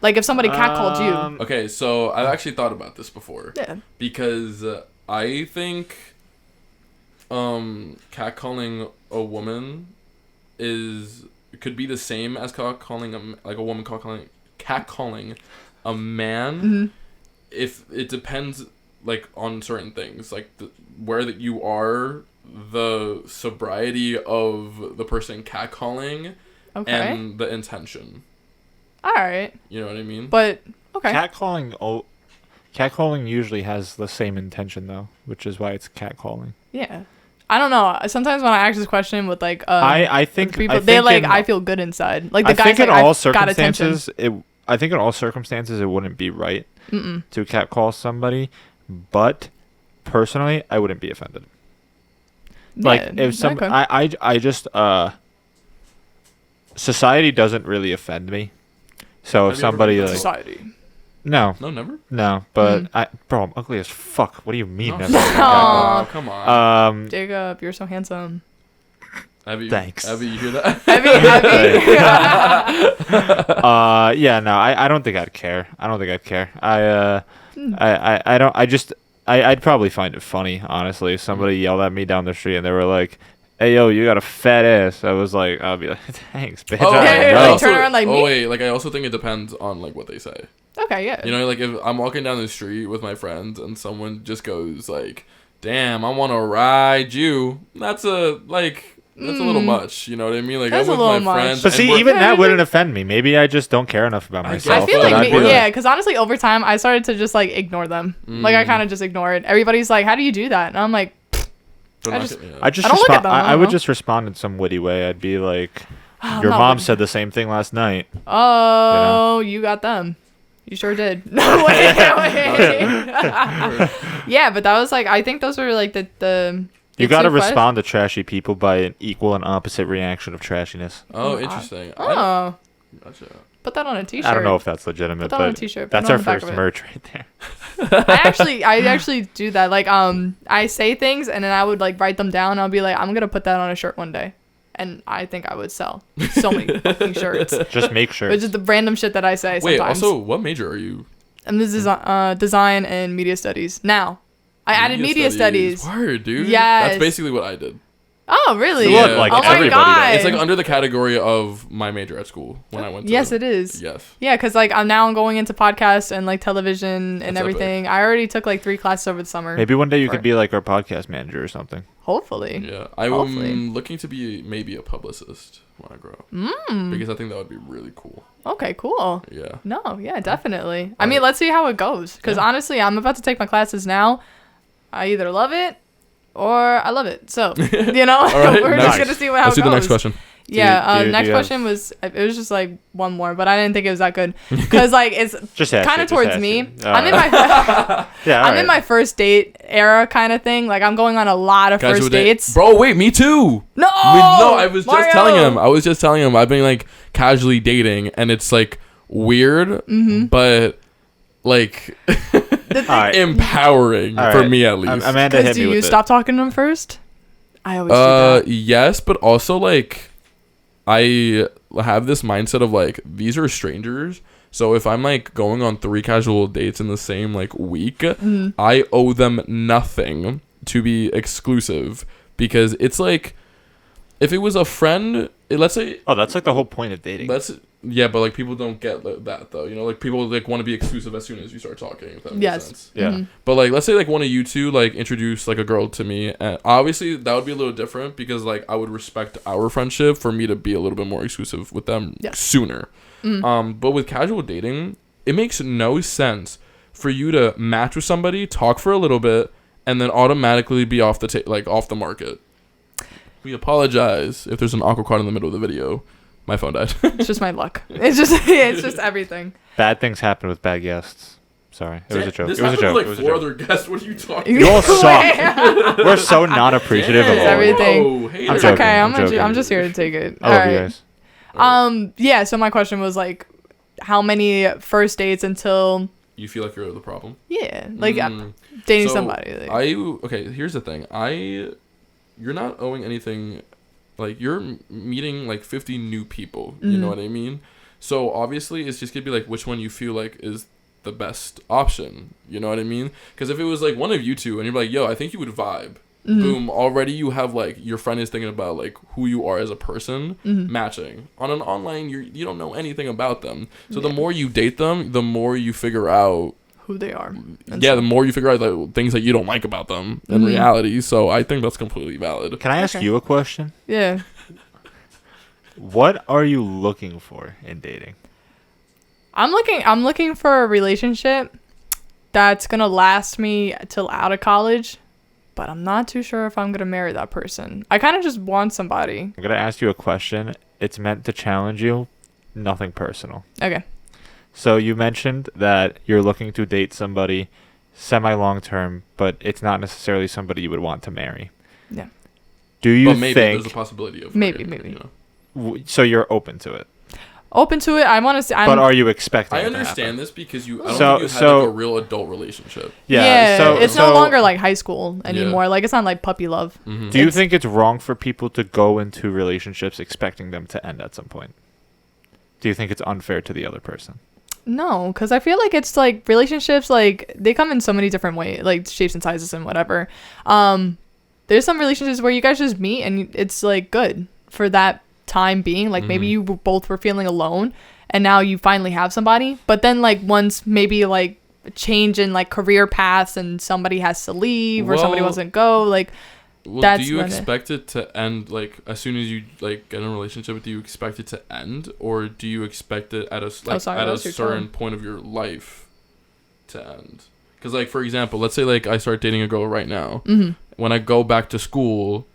Like if somebody catcalled you. Okay, so I've actually thought about this before. Yeah. Because I think catcalling a woman could be the same as catcalling a woman catcalling a man. Mm-hmm. If it depends like on certain things, like where that you are, the sobriety of the person catcalling, Okay. and the intention. Alright. You know what I mean? But okay. Catcalling usually has the same intention though, which is why it's catcalling. Yeah. I don't know. Sometimes when I ask this question with like I think people, I they think like in- I feel good inside. Like the I guys think like in all I got attention. circumstances, I think in all circumstances it wouldn't be right to catcall somebody, but personally, I wouldn't be offended. Like Yeah, if some, okay. I just society doesn't really offend me. So if Have you ever somebody been like Society. no, No, never. no, but bro, I'm ugly as fuck. What do you mean? No. never? Aw. Oh, come on. Jacob, you're so handsome. Abby, thanks. Abby, you hear that? Abby. Yeah, no, I don't think I'd care. I don't think I'd care. I don't. I'd probably find it funny, honestly. If somebody yelled at me down the street and they were like, "Hey, yo, you got a fat ass," I was like, I'll be like, "Thanks, bitch." Oh, I yeah, know." like, turn around like me? Oh wait, like I also think it depends on like what they say. Okay, yeah. You know, like if I'm walking down the street with my friends and someone just goes like, "Damn, I want to ride you," that's a little much. You know what I mean? Like That's I'm a with little my much. friends. But and see, we're- even that wouldn't offend me. Maybe I just don't care enough about I guess. myself. I feel but like I'd be yeah, because honestly, over time, I started to just like ignore them. Like I kind of just ignore it. Everybody's like, "How do you do that?" And I'm like, they're I not just- gonna- I just I don't look at respond. them, I I don't would know. just respond in some witty way. I'd be like, I'm "Your not mom witty. said the same thing last night." "Oh, you got them. You sure did." No way. Yeah, but that was like, I think those were like the You got to two questions. respond to trashy people by an equal and opposite reaction of trashiness. Oh, interesting. Oh, Gotcha. put that on a t-shirt. I don't know if that's legitimate, Put that on a but t-shirt. Put that's it our on the back first of it. merch right there. I actually do that. Like, I say things and then I would like write them down. And I'll be like, I'm gonna put that on a shirt one day, and I think I would sell so many fucking shirts. Just make sure. It's just the random shit that I say Wait, sometimes. also, what major are you? And this is design and media studies. Now, I added media studies. Word, dude. Yes. That's basically what I did. Oh, really? So what, like, oh my everybody god! does. It's like under the category of my major at school when I went to Yes, it is. Yes. Yeah, because like I'm now going into podcasts and like television and That's everything. I already took like 3 classes over the summer. Maybe one day you For- could be like our podcast manager or something. Hopefully. Yeah. Hopefully. I'm looking to be maybe a publicist when I grow up. Because I think that would be really cool. Okay, cool. Yeah. No, yeah, definitely. I mean, let's see how it goes. Because honestly, I'm about to take my classes now. I either love it or I love it. So, you know, right, we're nice. just going to see how Let's it do goes. the next question. Yeah, Do you next have- question was, it was just like one more, but I didn't think it was that good. Because like it's Just ask kind it, of just towards ask me. it. I'm in my Yeah, I'm in my first date era kind of thing. Like I'm going on a lot of Casual first date. dates. Bro, wait, me too. No, No, I was Mario! just telling him. I was just telling him I've been like casually dating and it's like weird, but like All right. empowering All for right. me at least. Amanda Because hit do me you with stop talking to him first? I always do that. Yes, but also like I have this mindset of like these are strangers. So if I'm like going on 3 casual dates in the same like week, I owe them nothing to be exclusive because it's like if it was a friend, let's say Oh, that's like the whole point of dating. yeah, but like people don't get that though. You know, like people like want to be exclusive as soon as you start talking. If that makes Yes. sense. Yeah. But like, let's say like one of you two like introduce like a girl to me, and obviously that would be a little different because like I would respect our friendship for me to be a little bit more exclusive with them sooner. But with casual dating, it makes no sense for you to match with somebody, talk for a little bit, and then automatically be off the off the market. We apologize if there's an awkward card in the middle of the video. My phone died. It's just my luck. It's just everything. Bad things happen with bad guests. Sorry, it was a joke. This It was a happened joke. with, It was a 4 joke. other guests. What are you talking You all about? suck. We're so not appreciative of It's all. everything. Whoa, haters. It's joking, okay. I'm joking. I'm just here to take it. I love you guys. Yeah. So my question was like, how many first dates until You feel like you're the problem? dating So, somebody? Like, Okay, here's the thing. You're not owing anything. Like you're meeting like 50 new people. You know what I mean? So obviously it's just gonna be like which one you feel like is the best option. You know what I mean? Because if it was like one of you two and you're like, yo, I think you would vibe. Boom, already you have like your friend is thinking about like who you are as a person matching. On an online you don't know anything about them. So the more you date them, the more you figure out who they are. the more you figure out like things that you don't like about them in reality. So I think that's completely valid. Can I ask you a question? Yeah. What are you looking for in dating? I'm looking for a relationship that's gonna last me till out of college, but I'm not too sure if I'm gonna marry that person. I kind of just want somebody. I'm gonna ask you a question. It's meant to challenge you. Nothing personal. Okay. So you mentioned that you're looking to date somebody semi-long term, but it's not necessarily somebody you would want to marry. Yeah. Do you But maybe think there's a possibility of Maybe. you know. So you're open to it. Open to it. I want to see. But are you expecting? I it understand to this because I don't think you had like a real adult relationship. Yeah. So it's no longer like high school anymore. Yeah. Like it's not like puppy love. Mm-hmm. Do you think it's wrong for people to go into relationships expecting them to end at some point? Do you think it's unfair to the other person? No, because I feel like it's like relationships, like they come in so many different ways, like shapes and sizes and whatever. There's some relationships where you guys just meet and it's like good for that time being. Like maybe you both were feeling alone and now you finally have somebody. But then like once maybe like a change in like career paths and somebody has to leave or somebody wants to go, like that's do you expect it to end like as soon as you like get in a relationship? Do you expect it to end, or do you expect it at a certain point of your life to end? Because like for example, let's say like I start dating a girl right now. Mm-hmm. When I go back to school,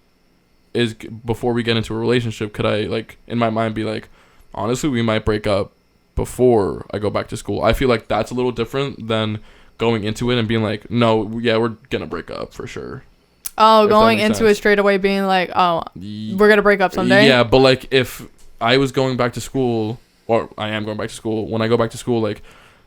before we get into a relationship, could I like in my mind be like, honestly, we might break up before I go back to school? I feel like that's a little different than going into it and being like, no, yeah, we're gonna break up for sure. Oh, going into it straight away being like, oh, we're going to break up someday? Yeah, but like if I was going back to school, or I am going back to school, when I go back to school, like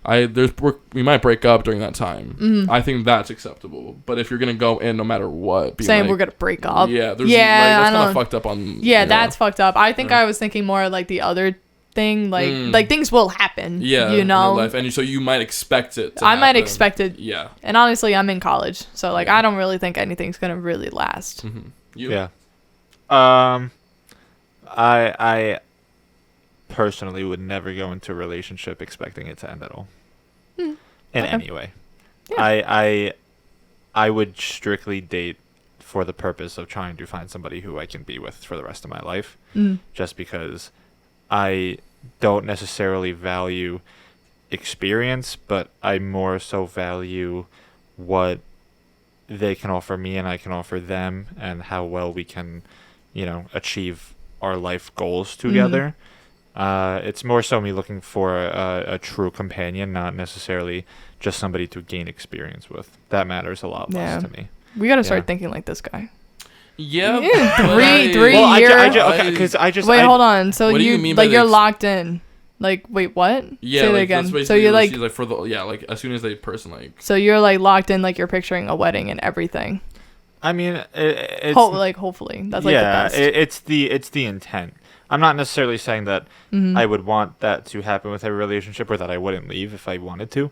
we might break up during that time. Mm-hmm. I think that's acceptable. But if you're going to go in no matter what, saying like, we're going to break up. Yeah, that's kind of fucked up on... Yeah, that's fucked up. I think I was thinking more like the other thing, like things will happen. Yeah, you know, in life. And so you might expect it to I happen. might expect it. Yeah. And honestly, I'm in college, so like I don't really think anything's gonna really last. Mm-hmm. Yeah. I personally would never go into a relationship expecting it to end at all. In any way. Yeah. I would strictly date for the purpose of trying to find somebody who I can be with for the rest of my life. Just because I don't necessarily value experience, but I more so value what they can offer me and I can offer them, and how well we can, achieve our life goals together. It's more so me looking for a true companion, not necessarily just somebody to gain experience with. That matters a lot less to me. We gotta start thinking like this guy. Yeah, 3 years. Okay, because Wait, hold on. So what do you mean by you're locked in? Like, wait, what? Yeah, say like, that again. that's So you're like, for the like as soon as they person like. So you're like locked in, like you're picturing a wedding and everything. I mean, it's hopefully that's like the best. it's the intent. I'm not necessarily saying that I would want that to happen with every relationship, or that I wouldn't leave if I wanted to.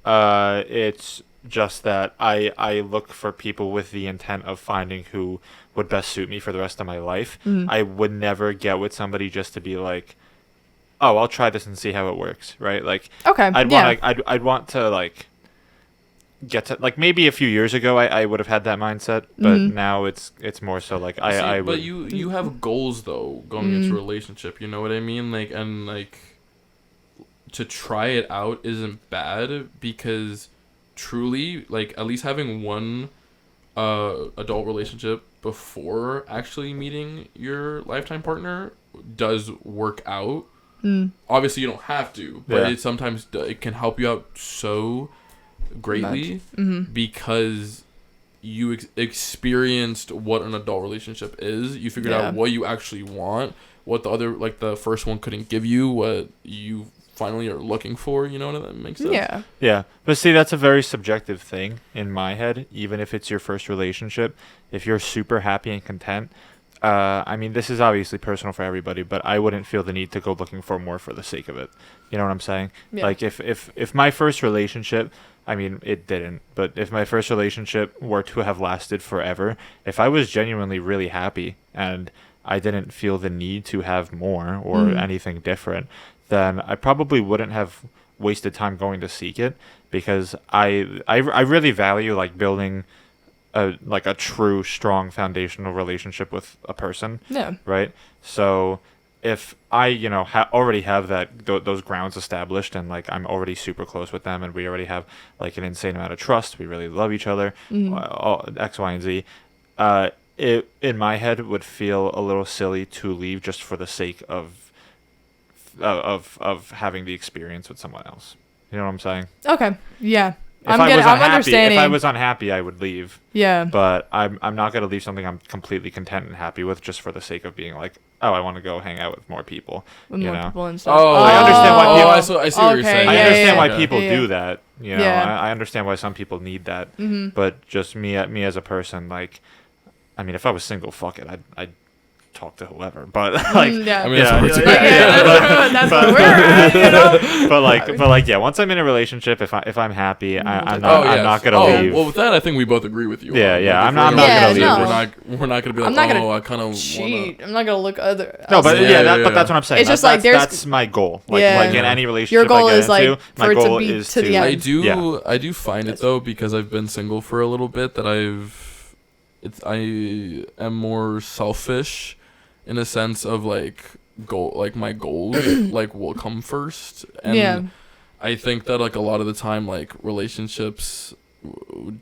It's just that I look for people with the intent of finding who would best suit me for the rest of my life. I would never get with somebody just to be like, oh, I'll try this and see how it works, right? Like, okay, I'd want to like get to, like, maybe a few years ago I would have had that mindset, but now it's more so like I but you have goals though going into a relationship, you know what I mean? Like, and like to try it out isn't bad, because truly, like, at least having one adult relationship before actually meeting your lifetime partner does work out. Obviously you don't have to, but it sometimes it can help you out so greatly because you experienced what an adult relationship is. You figured out what you actually want, what the other, like the first one couldn't give you, what you finally are looking for. You know what that makes sense? Yeah, but see, that's a very subjective thing in my head. Even if it's your first relationship, if you're super happy and content, I mean, this is obviously personal for everybody, but I wouldn't feel the need to go looking for more for the sake of it. You know what I'm saying? Like, if my first relationship, I mean, it didn't, but if my first relationship were to have lasted forever, if I was genuinely really happy and I didn't feel the need to have more or anything different, then I probably wouldn't have wasted time going to seek it, because I really value like building a true strong foundational relationship with a person. Right. So if I already have that those grounds established, and like I'm already super close with them, and we already have like an insane amount of trust, we really love each other, X, Y, and Z, it in my head would feel a little silly to leave just for the sake of having the experience with someone else. You know what I'm saying? Okay. Yeah. I'm understanding. If I was unhappy, I would leave. Yeah. But I'm not gonna leave something I'm completely content and happy with just for the sake of being like, oh, I want to go hang out with more people. With you more know? people and stuff. Oh, I understand why people. I see what you're saying. I understand why yeah. people Yeah. do that. You know, Yeah. I understand why some people need that. Mm-hmm. But just me as a person, like, I mean, if I was single, fuck it, I'd talk to whoever. But like, Yeah. I mean, That's where we're at, you know? but like, yeah. Once I'm in a relationship, if I'm happy, I'm not gonna leave. Well, with that, I think we both agree with you. Yeah, Like, yeah. if I'm not gonna leave. no. We're not gonna be like, I'm not gonna I kind of cheat. I'm not gonna look other. No, but Yeah. but that's what I'm saying. It's just like that's my goal. Like in any relationship Your goal I get is, like, into, for my it to goal be is to the end. I do find it though, because I've been single for a little bit, that I am more selfish in a sense of like my goals like will come first, and I think that like a lot of the time like relationships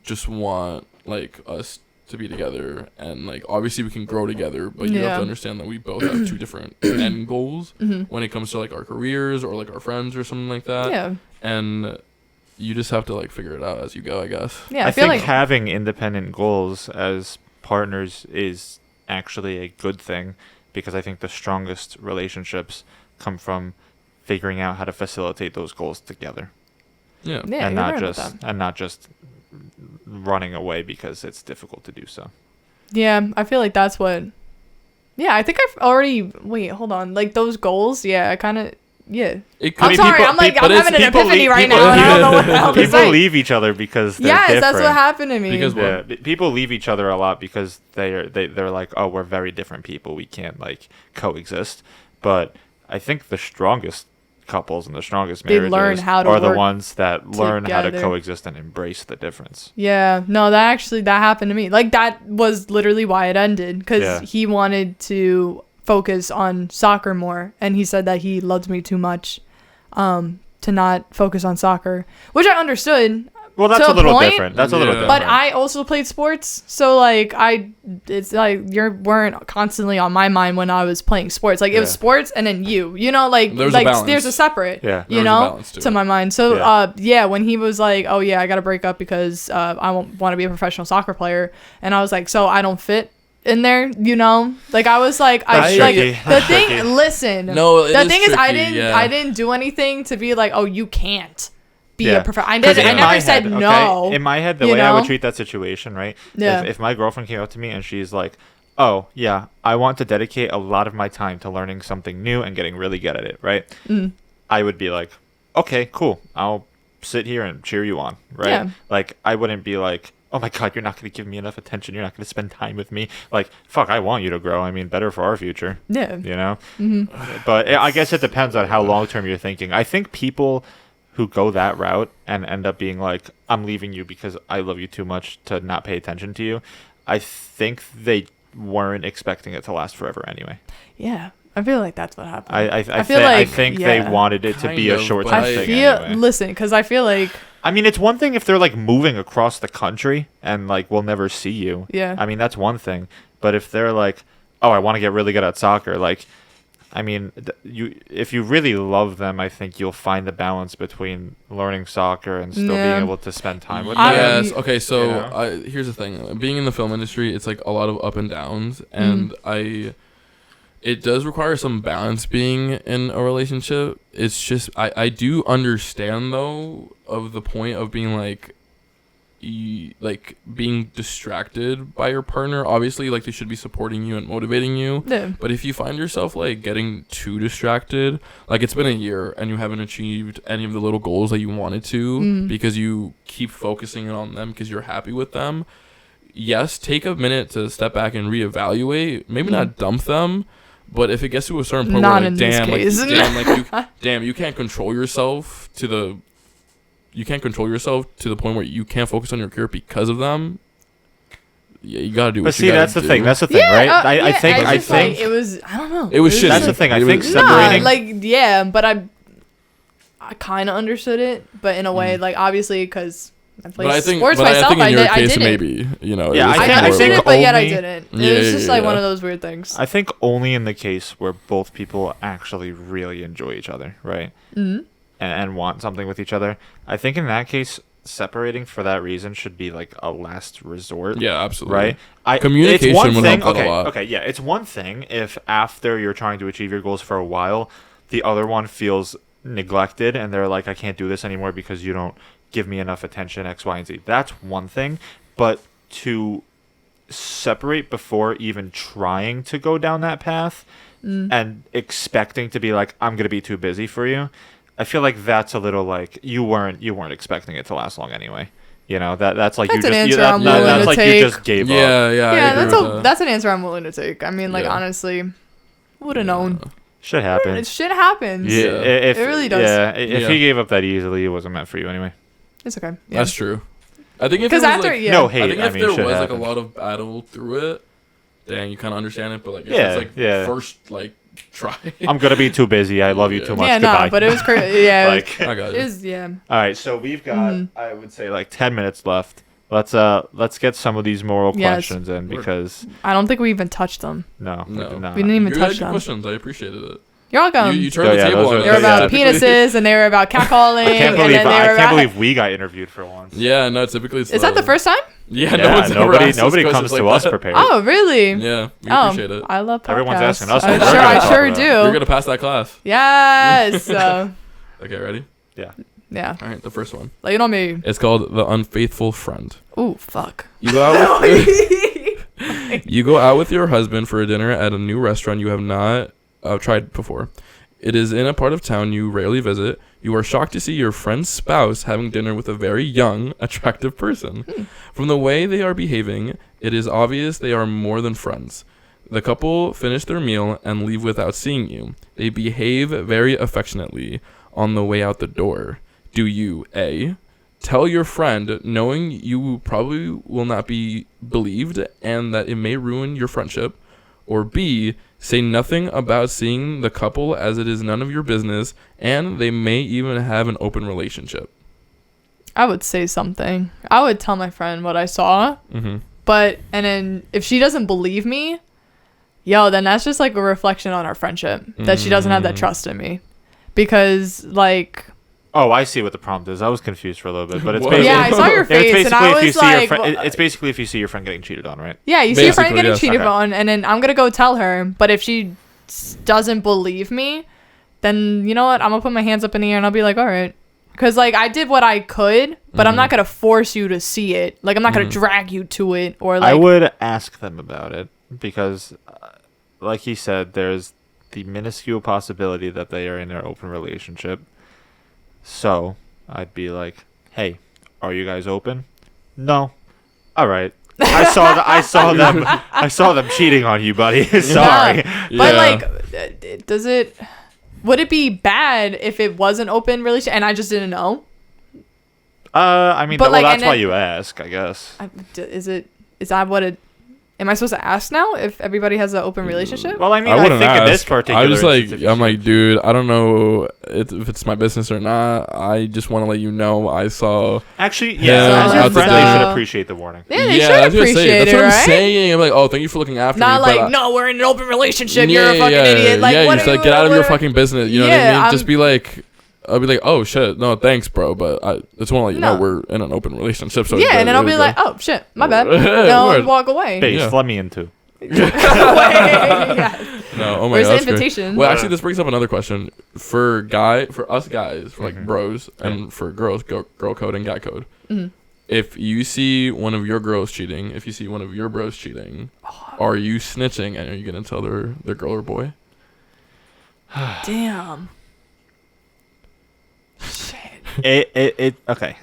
just want like us to be together, and like obviously we can grow together, but you have to understand that we both have two different end goals when it comes to like our careers or like our friends or something like that. And you just have to like figure it out as you go, I guess. Yeah, I feel think like having independent goals as partners is actually a good thing, because I think the strongest relationships come from figuring out how to facilitate those goals together. Yeah. And not just running away because it's difficult to do so. Yeah, I feel like that's what. Yeah, I think I've already. Wait, hold on. Like those goals. Yeah, I kind of. Yeah. I'm sorry. I'm having an epiphany right now, and I don't know what the hell to say. People leave each other because they're different. That's what happened to me. Because people leave each other a lot because they're like, oh, we're very different people. We can't like coexist. But I think the strongest couples and the strongest marriages are the ones that learn how to coexist and embrace the difference. Yeah. No, that happened to me. Like that was literally why it ended, because he wanted to focus on soccer more, and he said that he loved me too much to not focus on soccer, which I understood. Well, that's a little different. That's a little different. But I also played sports, so like it's like you weren't constantly on my mind when I was playing sports. Like it was sports, and then you know, like there's a separate, you know, to my mind. So when he was like, oh yeah, I gotta break up because I won't want to be a professional soccer player, and I was like, so I don't fit in there, you know, like I was like, listen, no, the thing is, I didn't do anything to be like, oh, you can't be a professional. I never said no. In my head, the way I would treat that situation, right? Yeah. If my girlfriend came up to me and she's like, oh yeah, I want to dedicate a lot of my time to learning something new and getting really good at it, right? I would be like, okay, cool, I'll sit here and cheer you on, right? Yeah. Like I wouldn't be like, oh my God, you're not going to give me enough attention. You're not going to spend time with me. Like, fuck, I want you to grow. I mean, better for our future. Yeah. You know? But I guess it depends on how long-term you're thinking. I think people who go that route and end up being like, I'm leaving you because I love you too much to not pay attention to you, I think they weren't expecting it to last forever anyway. Yeah. I feel like that's what happened. I think they wanted it to be a short-term thing anyway. Listen, because I feel like... I mean, it's one thing if they're like moving across the country and like we'll never see you. Yeah. I mean, that's one thing. But if they're like, oh, I want to get really good at soccer, like, I mean, if you really love them, I think you'll find the balance between learning soccer and still being able to spend time with them. Yes. Okay. So here's the thing: being in the film industry, it's like a lot of up and downs, and it does require some balance being in a relationship. It's just I do understand though of the point of being like being distracted by your partner. Obviously, like they should be supporting you and motivating you. Yeah. But if you find yourself like getting too distracted, like it's been a year and you haven't achieved any of the little goals that you wanted to because you keep focusing on them because you're happy with them. Yes, take a minute to step back and reevaluate. Maybe not dump them. But if it gets to a certain point where you can't control yourself to the point where you can't focus on your career because of them. Yeah, you gotta do. But see, that's the thing. That's the thing, right? I think like, it was. I don't know. It was shitty. That's the thing. I think separating. But I kind of understood it, but in a way, like obviously because. I played sports myself. I think in your case, didn't. Maybe, you know. Yeah, I understood it, but yet I didn't. It was just like one of those weird things. I think only in the case where both people actually really enjoy each other, right? And want something with each other. I think in that case, separating for that reason should be like a last resort. Yeah, absolutely. Right. Communication it's one would thing, help that okay, a lot. Okay, yeah, it's one thing if after you're trying to achieve your goals for a while, the other one feels neglected and they're like, I can't do this anymore because you don't give me enough attention, X, Y, and Z. That's one thing. But to separate before even trying to go down that path and expecting to be like, I'm gonna be too busy for you, I feel like that's a little like you weren't expecting it to last long anyway. You know, that's like That's you an just answer I'm willing that's to like take. you just gave up. Yeah, that's an answer I'm willing to take. I mean, like, Yeah. honestly, would have known. Shit happens. Shit happens. Yeah, It really does. Yeah, if Yeah. he gave up that easily, it wasn't meant for you anyway. It's okay. Yeah. That's true. I think if it Because was after, like, yeah. No I hate. think I if mean, there shit was like happens. a lot of battle through it, dang, you kind of understand it. But like, if Yeah, it's like yeah. first like try. I'm gonna be too busy. I love you too much. Yeah, Goodbye. no, but it was crazy. Yeah, like, I got it you. was, yeah. all right, so we've got I would say like 10 minutes left. Let's get some of these moral Yes. questions in because I don't think we even touched them. no, we did not. We didn't even You touch had good them. questions. I appreciated it. You're welcome. You turned Oh, the yeah, table those on are- it. They were about typically- penises and they were about catcalling. I can't and believe then they were about... we got interviewed for once. Yeah, no, typically it's Is that the first time? Yeah, no Yeah, one's ever asked us nobody questions comes to like us that. prepared. Oh, really? Yeah, we Oh, appreciate it. I love podcasts. Everyone's asking us I what we're sure, gonna I talk sure about. do. You're gonna pass that class. Yes. Okay, ready? Yeah. Yeah. All right, the first one. Lay it on me. It's called The Unfaithful Friend. Ooh, fuck. You go out with, you go out with your husband for a dinner at a new restaurant you have not tried before. It is in a part of town you rarely visit. You are shocked to see your friend's spouse having dinner with a very young, attractive person. From the way they are behaving, it is obvious they are more than friends. The couple finish their meal and leave without seeing you. They behave very affectionately on the way out the door. Do you, A, tell your friend knowing you probably will not be believed and that it may ruin your friendship, or B, say nothing about seeing the couple as it is none of your business and they may even have an open relationship? I would say something. I would tell my friend what I saw. Mm-hmm. But, and then if she doesn't believe me, then that's just like a reflection on our friendship. That she doesn't have that trust in me. Because, like... Oh, I see what the prompt is. I was confused for a little bit, but it's What? basically Yeah, I saw your it's face basically and I if you was see your like... friend. It's basically if you see your friend getting cheated on, right? Yeah, you see your friend Basically, getting yes. cheated Okay. on, and then I'm gonna go tell her. But if she doesn't believe me, then you know what? I'm gonna put my hands up in the air and I'll be like, all right, because like I did what I could, but I'm not gonna force you to see it. Like I'm not gonna drag you to it or like. I would ask them about it because, like he said, there's the minuscule possibility that they are in an open relationship. So I'd be like, "Hey, are you guys open?" No. All right. I saw them cheating on you, buddy. Sorry. Yeah. But like, would it be bad if it was an open relationship and I just didn't know? I mean, But, like, that's and why then- you ask, I guess. Is that what it? Am I supposed to ask now if everybody has an open relationship? Well, I mean, I I wouldn't think in this ask. particular I just instance, if you I'm see- like, dude, I don't know if it's my business or not. I just want to let you know I saw. Actually, Yeah, yeah, as your out the friend, they door. should appreciate the warning. Yeah, they I should was gonna say, appreciate that's it, what I'm right? saying. I'm like, oh, thank you for looking after Not me. like, no, we're in an open relationship. You're a fucking idiot. Like, yeah, what you just are like get out of what your are- fucking business. You know what I Yeah, mean? Just be like, I'll be like, oh shit, no, thanks, bro, but I just want to let you know No. we're in an open relationship. So Yeah, and then I'll be there like, you go. oh shit, my bad. Word. No, walk away. Base, Yeah. let me in too. Yeah. No, oh my Where's god, the that's great. invitation? Well, actually, this brings up another question for us guys, for like bros, and for girls, girl code and guy code. If you see one of your girls cheating, if you see one of your bros cheating, are you snitching and are you gonna tell their girl or boy? Damn. Shit. It okay.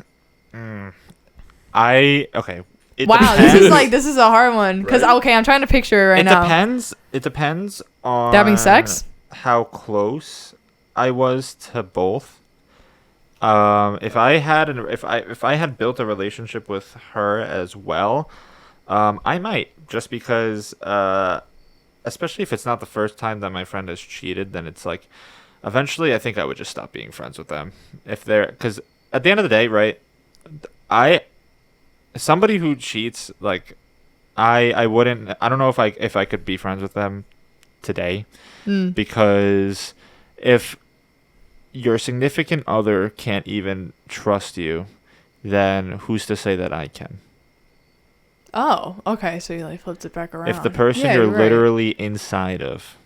Okay. It Wow, depends. this is a hard one because Right? okay, I'm trying to picture it right It now. depends. It depends on Having sex? how close I was to both. If I had built a relationship with her as well, I might, just because especially if it's not the first time that my friend has cheated, then it's like eventually I think I would just stop being friends with them if they're, because at the end of the day, right, somebody who cheats, like I wouldn't, I don't know if I could be friends with them today, because if your significant other can't even trust you, then who's to say that I can? Oh, okay. So you like flipped it back around. If the person Yeah, you're right. literally inside of.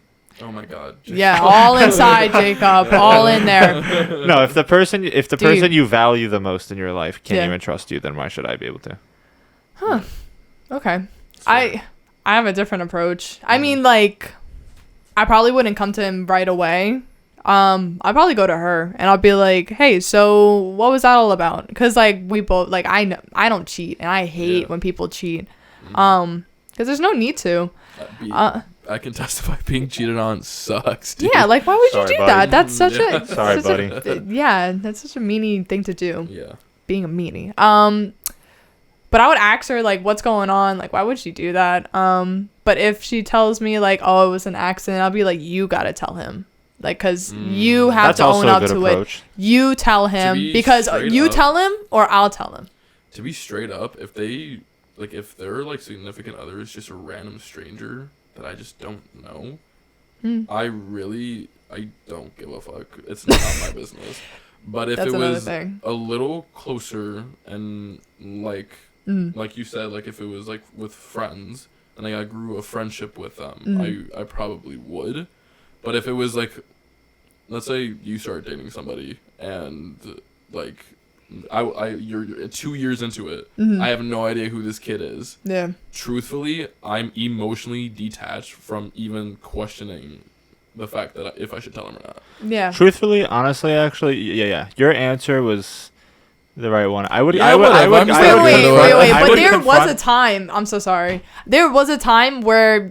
Oh my God. Yeah, all inside, Jacob. All in there. No, if the person Dude. you value the most in your life can't Yeah. even trust you, then why should I be able to? Huh. Okay. I have a different approach. I mean, like, I probably wouldn't come to him right away. I'd probably go to her and I'll be like, hey, so what was that all about? Because like we both like I don't cheat and I hate when people cheat. Because there's no need to. I can testify being cheated on sucks, dude. Yeah, like why would Sorry, you do buddy. that? That's such a Sorry, such a- yeah, that's such a meanie thing to do. Yeah. Being a meanie. But I would ask her like what's going on, like why would she do that? But if she tells me like, oh, it was an accident, I'll be like, you gotta tell him. Like, cause you have That's to also own a up good to approach. it. You tell him be because straight you up. tell him or I'll tell him. To be straight up, if they're like significant other is just a random stranger that I just don't know, I don't give a fuck. It's not my business. But if That's it another was thing. a little closer and like you said, like if it was like with friends and like I grew a friendship with them, I probably would. But if it was like, let's say you start dating somebody and like you're 2 years into it, I have no idea who this kid is. Yeah. Truthfully, I'm emotionally detached from even questioning the fact that if I should tell him or not. Yeah. Truthfully, honestly, actually, yeah. Your answer was the right one. I would. Yeah, I would. I whatever. would. I'm I just would like, confront- Wait. I But would there was a confront- time. I'm so sorry. There was a time where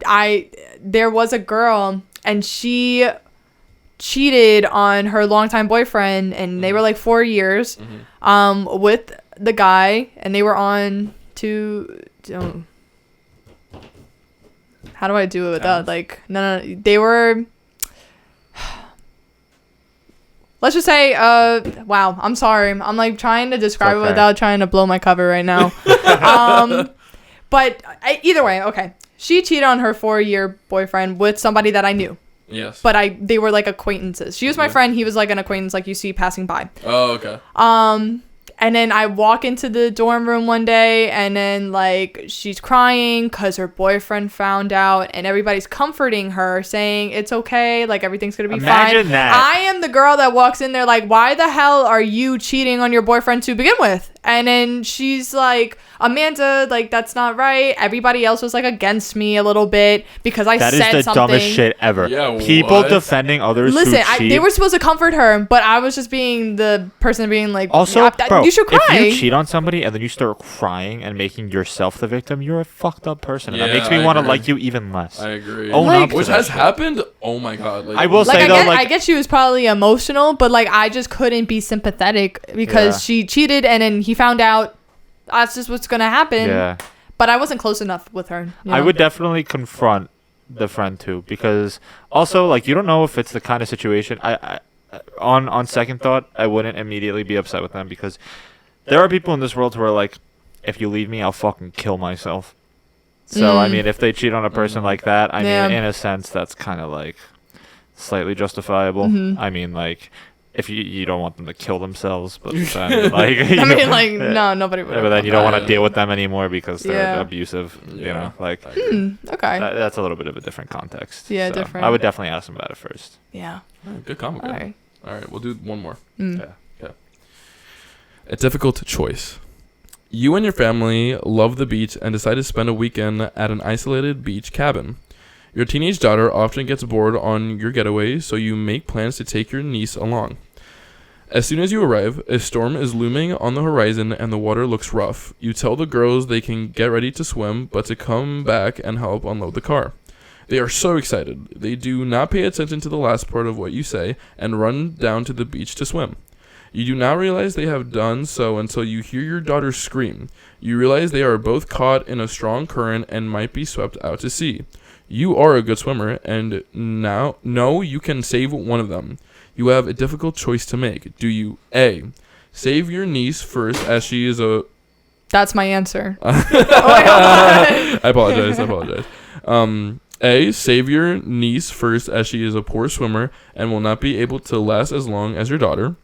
there was a girl and she cheated on her longtime boyfriend, and they were like 4 years, with the guy, and they were on to. How do I do it without like no? They were. Let's just say, wow, I'm sorry. I'm like trying to describe it without trying to blow my cover right now. But either way, okay. She cheated on her 4-year boyfriend with somebody that I knew. Yes. But they were like acquaintances. She was my friend. He was like an acquaintance like you see passing by. Oh, okay. And then I walk into the dorm room one day, and then like she's crying because her boyfriend found out, and everybody's comforting her, saying it's okay, like everything's gonna be Imagine fine. that. I am the girl that walks in there like, why the hell are you cheating on your boyfriend to begin with? And then she's like, Amanda, like that's not right. Everybody else was like against me a little bit because I That said is the something. dumbest shit ever. Yeah, People what? defending others Listen, who cheat. they were supposed to comfort her, but I was just being the person being like, Also, yeah, bro, you should cry. if you cheat on somebody and then you start crying and making yourself the victim, you're a fucked up person. And that Yeah, makes me I want to agree. like you even less. I agree. Own Like- up to Which that has shit. happened. Oh my God. Like, I will Like say though, I get she was probably emotional, but like I just couldn't be sympathetic because Yeah. she cheated and then he found out. That's just what's gonna happen. Yeah. But I wasn't close enough with her. You I know? would definitely confront the friend too, because also like you don't know if it's the kind of situation. I on second thought, I wouldn't immediately be upset with them, because there are people in this world who are like, if you leave me, I'll fucking kill myself. So I mean, if they cheat on a person like that, I Yeah. mean, in a sense, that's kind of like slightly justifiable. I mean, like, if you don't want them to kill themselves, but then, like, you I know, mean, like, no, nobody would. but then you don't want to deal with them anymore because they're Yeah. abusive. You Yeah. know, like. I agree. Okay. That's a little bit of a different context. Yeah, so different. I would definitely ask him about it first. Yeah. Good comment. All Good. right. All right, we'll do one more. Yeah. A difficult choice. You and your family love the beach and decide to spend a weekend at an isolated beach cabin. Your teenage daughter often gets bored on your getaway, so you make plans to take your niece along. As soon as you arrive, a storm is looming on the horizon and the water looks rough. You tell the girls they can get ready to swim, but to come back and help unload the car. They are so excited. They do not pay attention to the last part of what you say and run down to the beach to swim. You do not realize they have done so until you hear your daughter scream. You realize they are both caught in a strong current and might be swept out to sea. You are a good swimmer and now know you can save one of them. You have a difficult choice to make. Do you A, save your niece first as she is a... That's my answer. I apologize. A, save your niece first as she is a poor swimmer and will not be able to last as long as your daughter.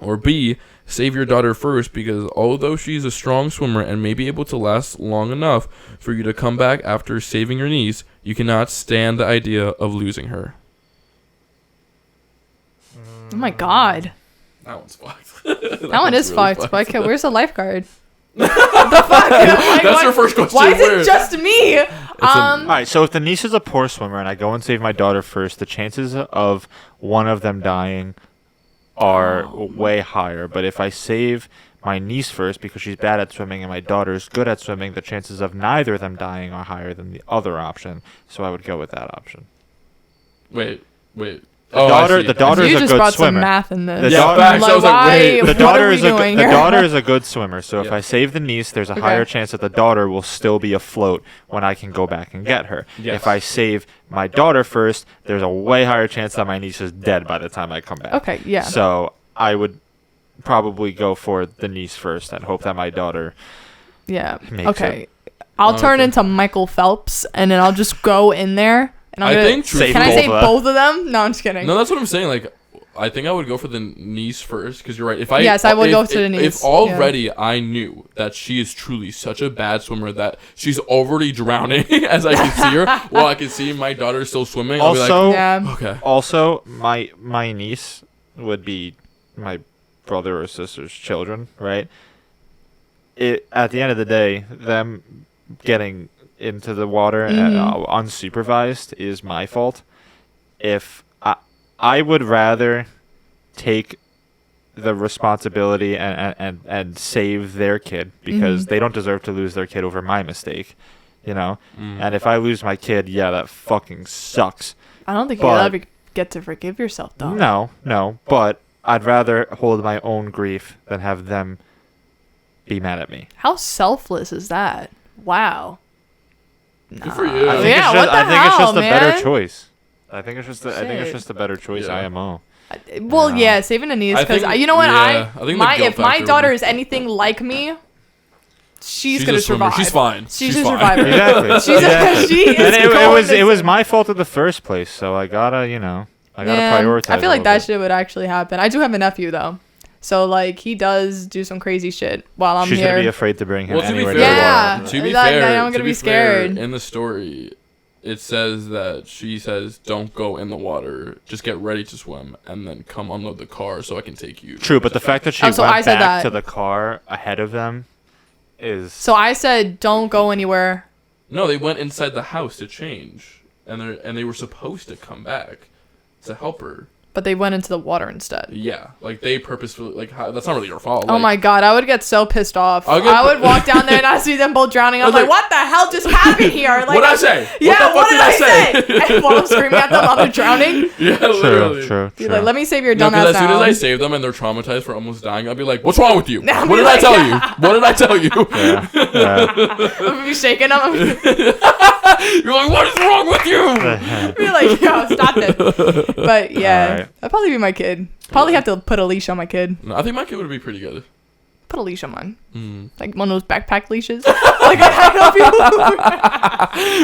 Or B, save your daughter first because although she's a strong swimmer and may be able to last long enough for you to come back after saving your niece, you cannot stand the idea of losing her. Oh my god. That one's fucked. That one is really fucked. But okay, where's the lifeguard? What the fuck? Like, That's your first question. Why is it just me? All right, so if the niece is a poor swimmer and I go and save my daughter first, the chances of one of them dying are way higher. But if I save my niece first because she's bad at swimming and my daughter's good at swimming, the chances of neither of them dying are higher than the other option. So I would go with that option. Wait. The daughter is you a just good brought swimmer. some math in this. The Yeah, daughter- facts. I was like, wait. The daughter is a good swimmer. So if Yeah. I save the niece, there's a higher chance that the daughter will still be afloat when I can go back and get her. Yes. If I save my daughter first, there's a way higher chance that my niece is dead by the time I come back. Okay, yeah. So I would probably go for the niece first and hope that my daughter Yeah. makes Okay. it. I'll turn okay. into Michael Phelps and then I'll just go in there and I'm I gonna, think Save can I both save of them. both of them? No, I'm just kidding. No, that's what I'm saying. Like, I think I would go for the niece first because you're right. Yes, I would go to the niece, If already I knew that she is truly such a bad swimmer that she's already drowning as I can see her, while I can see my daughter still swimming, I'll be Also, Yeah. like, okay. also my niece would be my brother or sister's children, right? At the end of the day, them getting into the water unsupervised is my fault. If I would rather take the responsibility and save their kid because they don't deserve to lose their kid over my mistake, you know? And if I lose my kid, yeah, that fucking sucks. I don't think you'll ever get to forgive yourself though. No, but I'd rather hold my own grief than have them be mad at me. How selfless is that? Wow. Good for you. I think Yeah, it's what just, the I think it's hell, just a better man? choice. I think it's just Shit. a better choice. Yeah. IMO. Well, yeah, saving a niece I because think- you know what yeah, I think the guilt if my factor daughter would be- is anything like me, she's a gonna swimmer. survive. She's fine. She's She's a fine. survivor. Exactly. She is. And it going was to it was swim. my fault in the first place, so I gotta prioritize. I feel like a that little shit would actually happen. I do have a nephew though, so like he does do some crazy shit while I'm bit. She's here. gonna be afraid to bring him Well, to be anywhere fair, near the Yeah. water. To be Like, fair, I'm gonna to be fair, scared. in the story, it says that she says, "Don't go in the water. Just get ready to swim, and then come unload the car so I can take you." True, but the fact that she Oh, so I went said back that. to the car ahead of them is So I said, don't go anywhere. No, they went inside the house to change, and they were supposed to come back to help her. But they went into the water instead. Yeah, like they purposefully that's not really your fault. Oh like, my god, I would get so pissed off. I'll get I would walk down there and I see them both drowning. I'm I was like, what the hell just happened here? Like, What'd I say? Yeah, What the fuck what did I say? say? And while I'm screaming at them while they're drowning, Yeah, literally. true. be like, let me save your No, dumbass because as soon as now. I save them and they're traumatized for almost dying, I'll be like, "What's wrong with you? Nah, What be did I like- tell you? What did I tell you?" Yeah. I'm be shaking them. I'm You're like, "What is wrong with you?" be like, yo, stop it. But yeah, Alright. that'd probably be my kid. Probably have to put a leash on my kid. No, I think my kid would be pretty good. Put a leash on mine. Mm. Like one of those backpack leashes. Like I help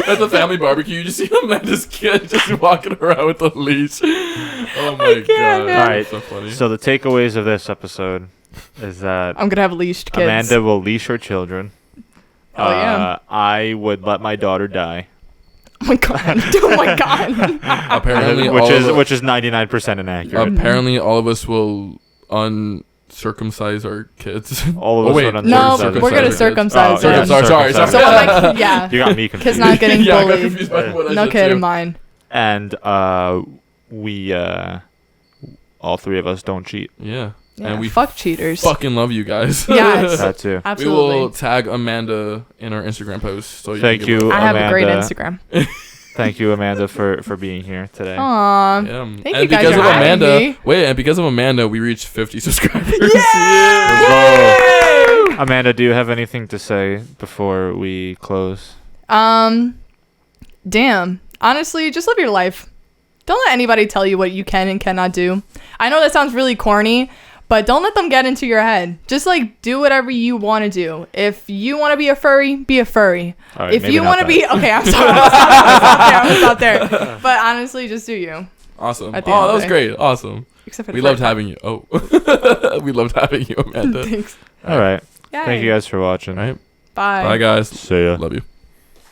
you. At the family barbecue, you just see Amanda's kid just walking around with a leash. Oh my can't, god! man. Alright, so funny. So the takeaways of this episode is that I'm gonna have leashed kids. Amanda will leash her children. Oh, yeah. I would let my daughter die, Oh my god. Oh my god. apparently, which is 99% inaccurate. apparently all of us will uncircumcise our kids. All of Oh, us wait. would No, uncircumcise we're gonna our kids. circumcise Oh, them. yeah, Sorry. So when my yeah, You got me kid's confused. not getting Yeah, I got bullied. confused by what I No said kid too. of mine. And we all three of us don't cheat. Yeah. Yeah, And we fuck cheaters. fucking love you guys. Yes. That too. We Absolutely. will tag Amanda in our Instagram post. So Thank can you. give her- I have a great Amanda. Instagram. Thank you, Amanda, for being here today. Aw. Yeah. Thank and you guys because for of having Amanda, me. and because of Amanda, we reached 50 subscribers. Let's go. Amanda, do you have anything to say before we close? Damn. Honestly, just live your life. Don't let anybody tell you what you can and cannot do. I know that sounds really corny, but don't let them get into your head. Just like do whatever you want to do. If you want to be a furry, be a furry. All right, If maybe you not want to that. be okay, I'm sorry. I'm gonna stop there. But honestly, just do you. Awesome. At the Oh, end of that the was day. great. Awesome. Except for we loved having you. Oh, we loved having you, Amanda. Thanks. All right. Yay. Thank you guys for watching. All right. Bye. Bye, guys. See ya. Love you.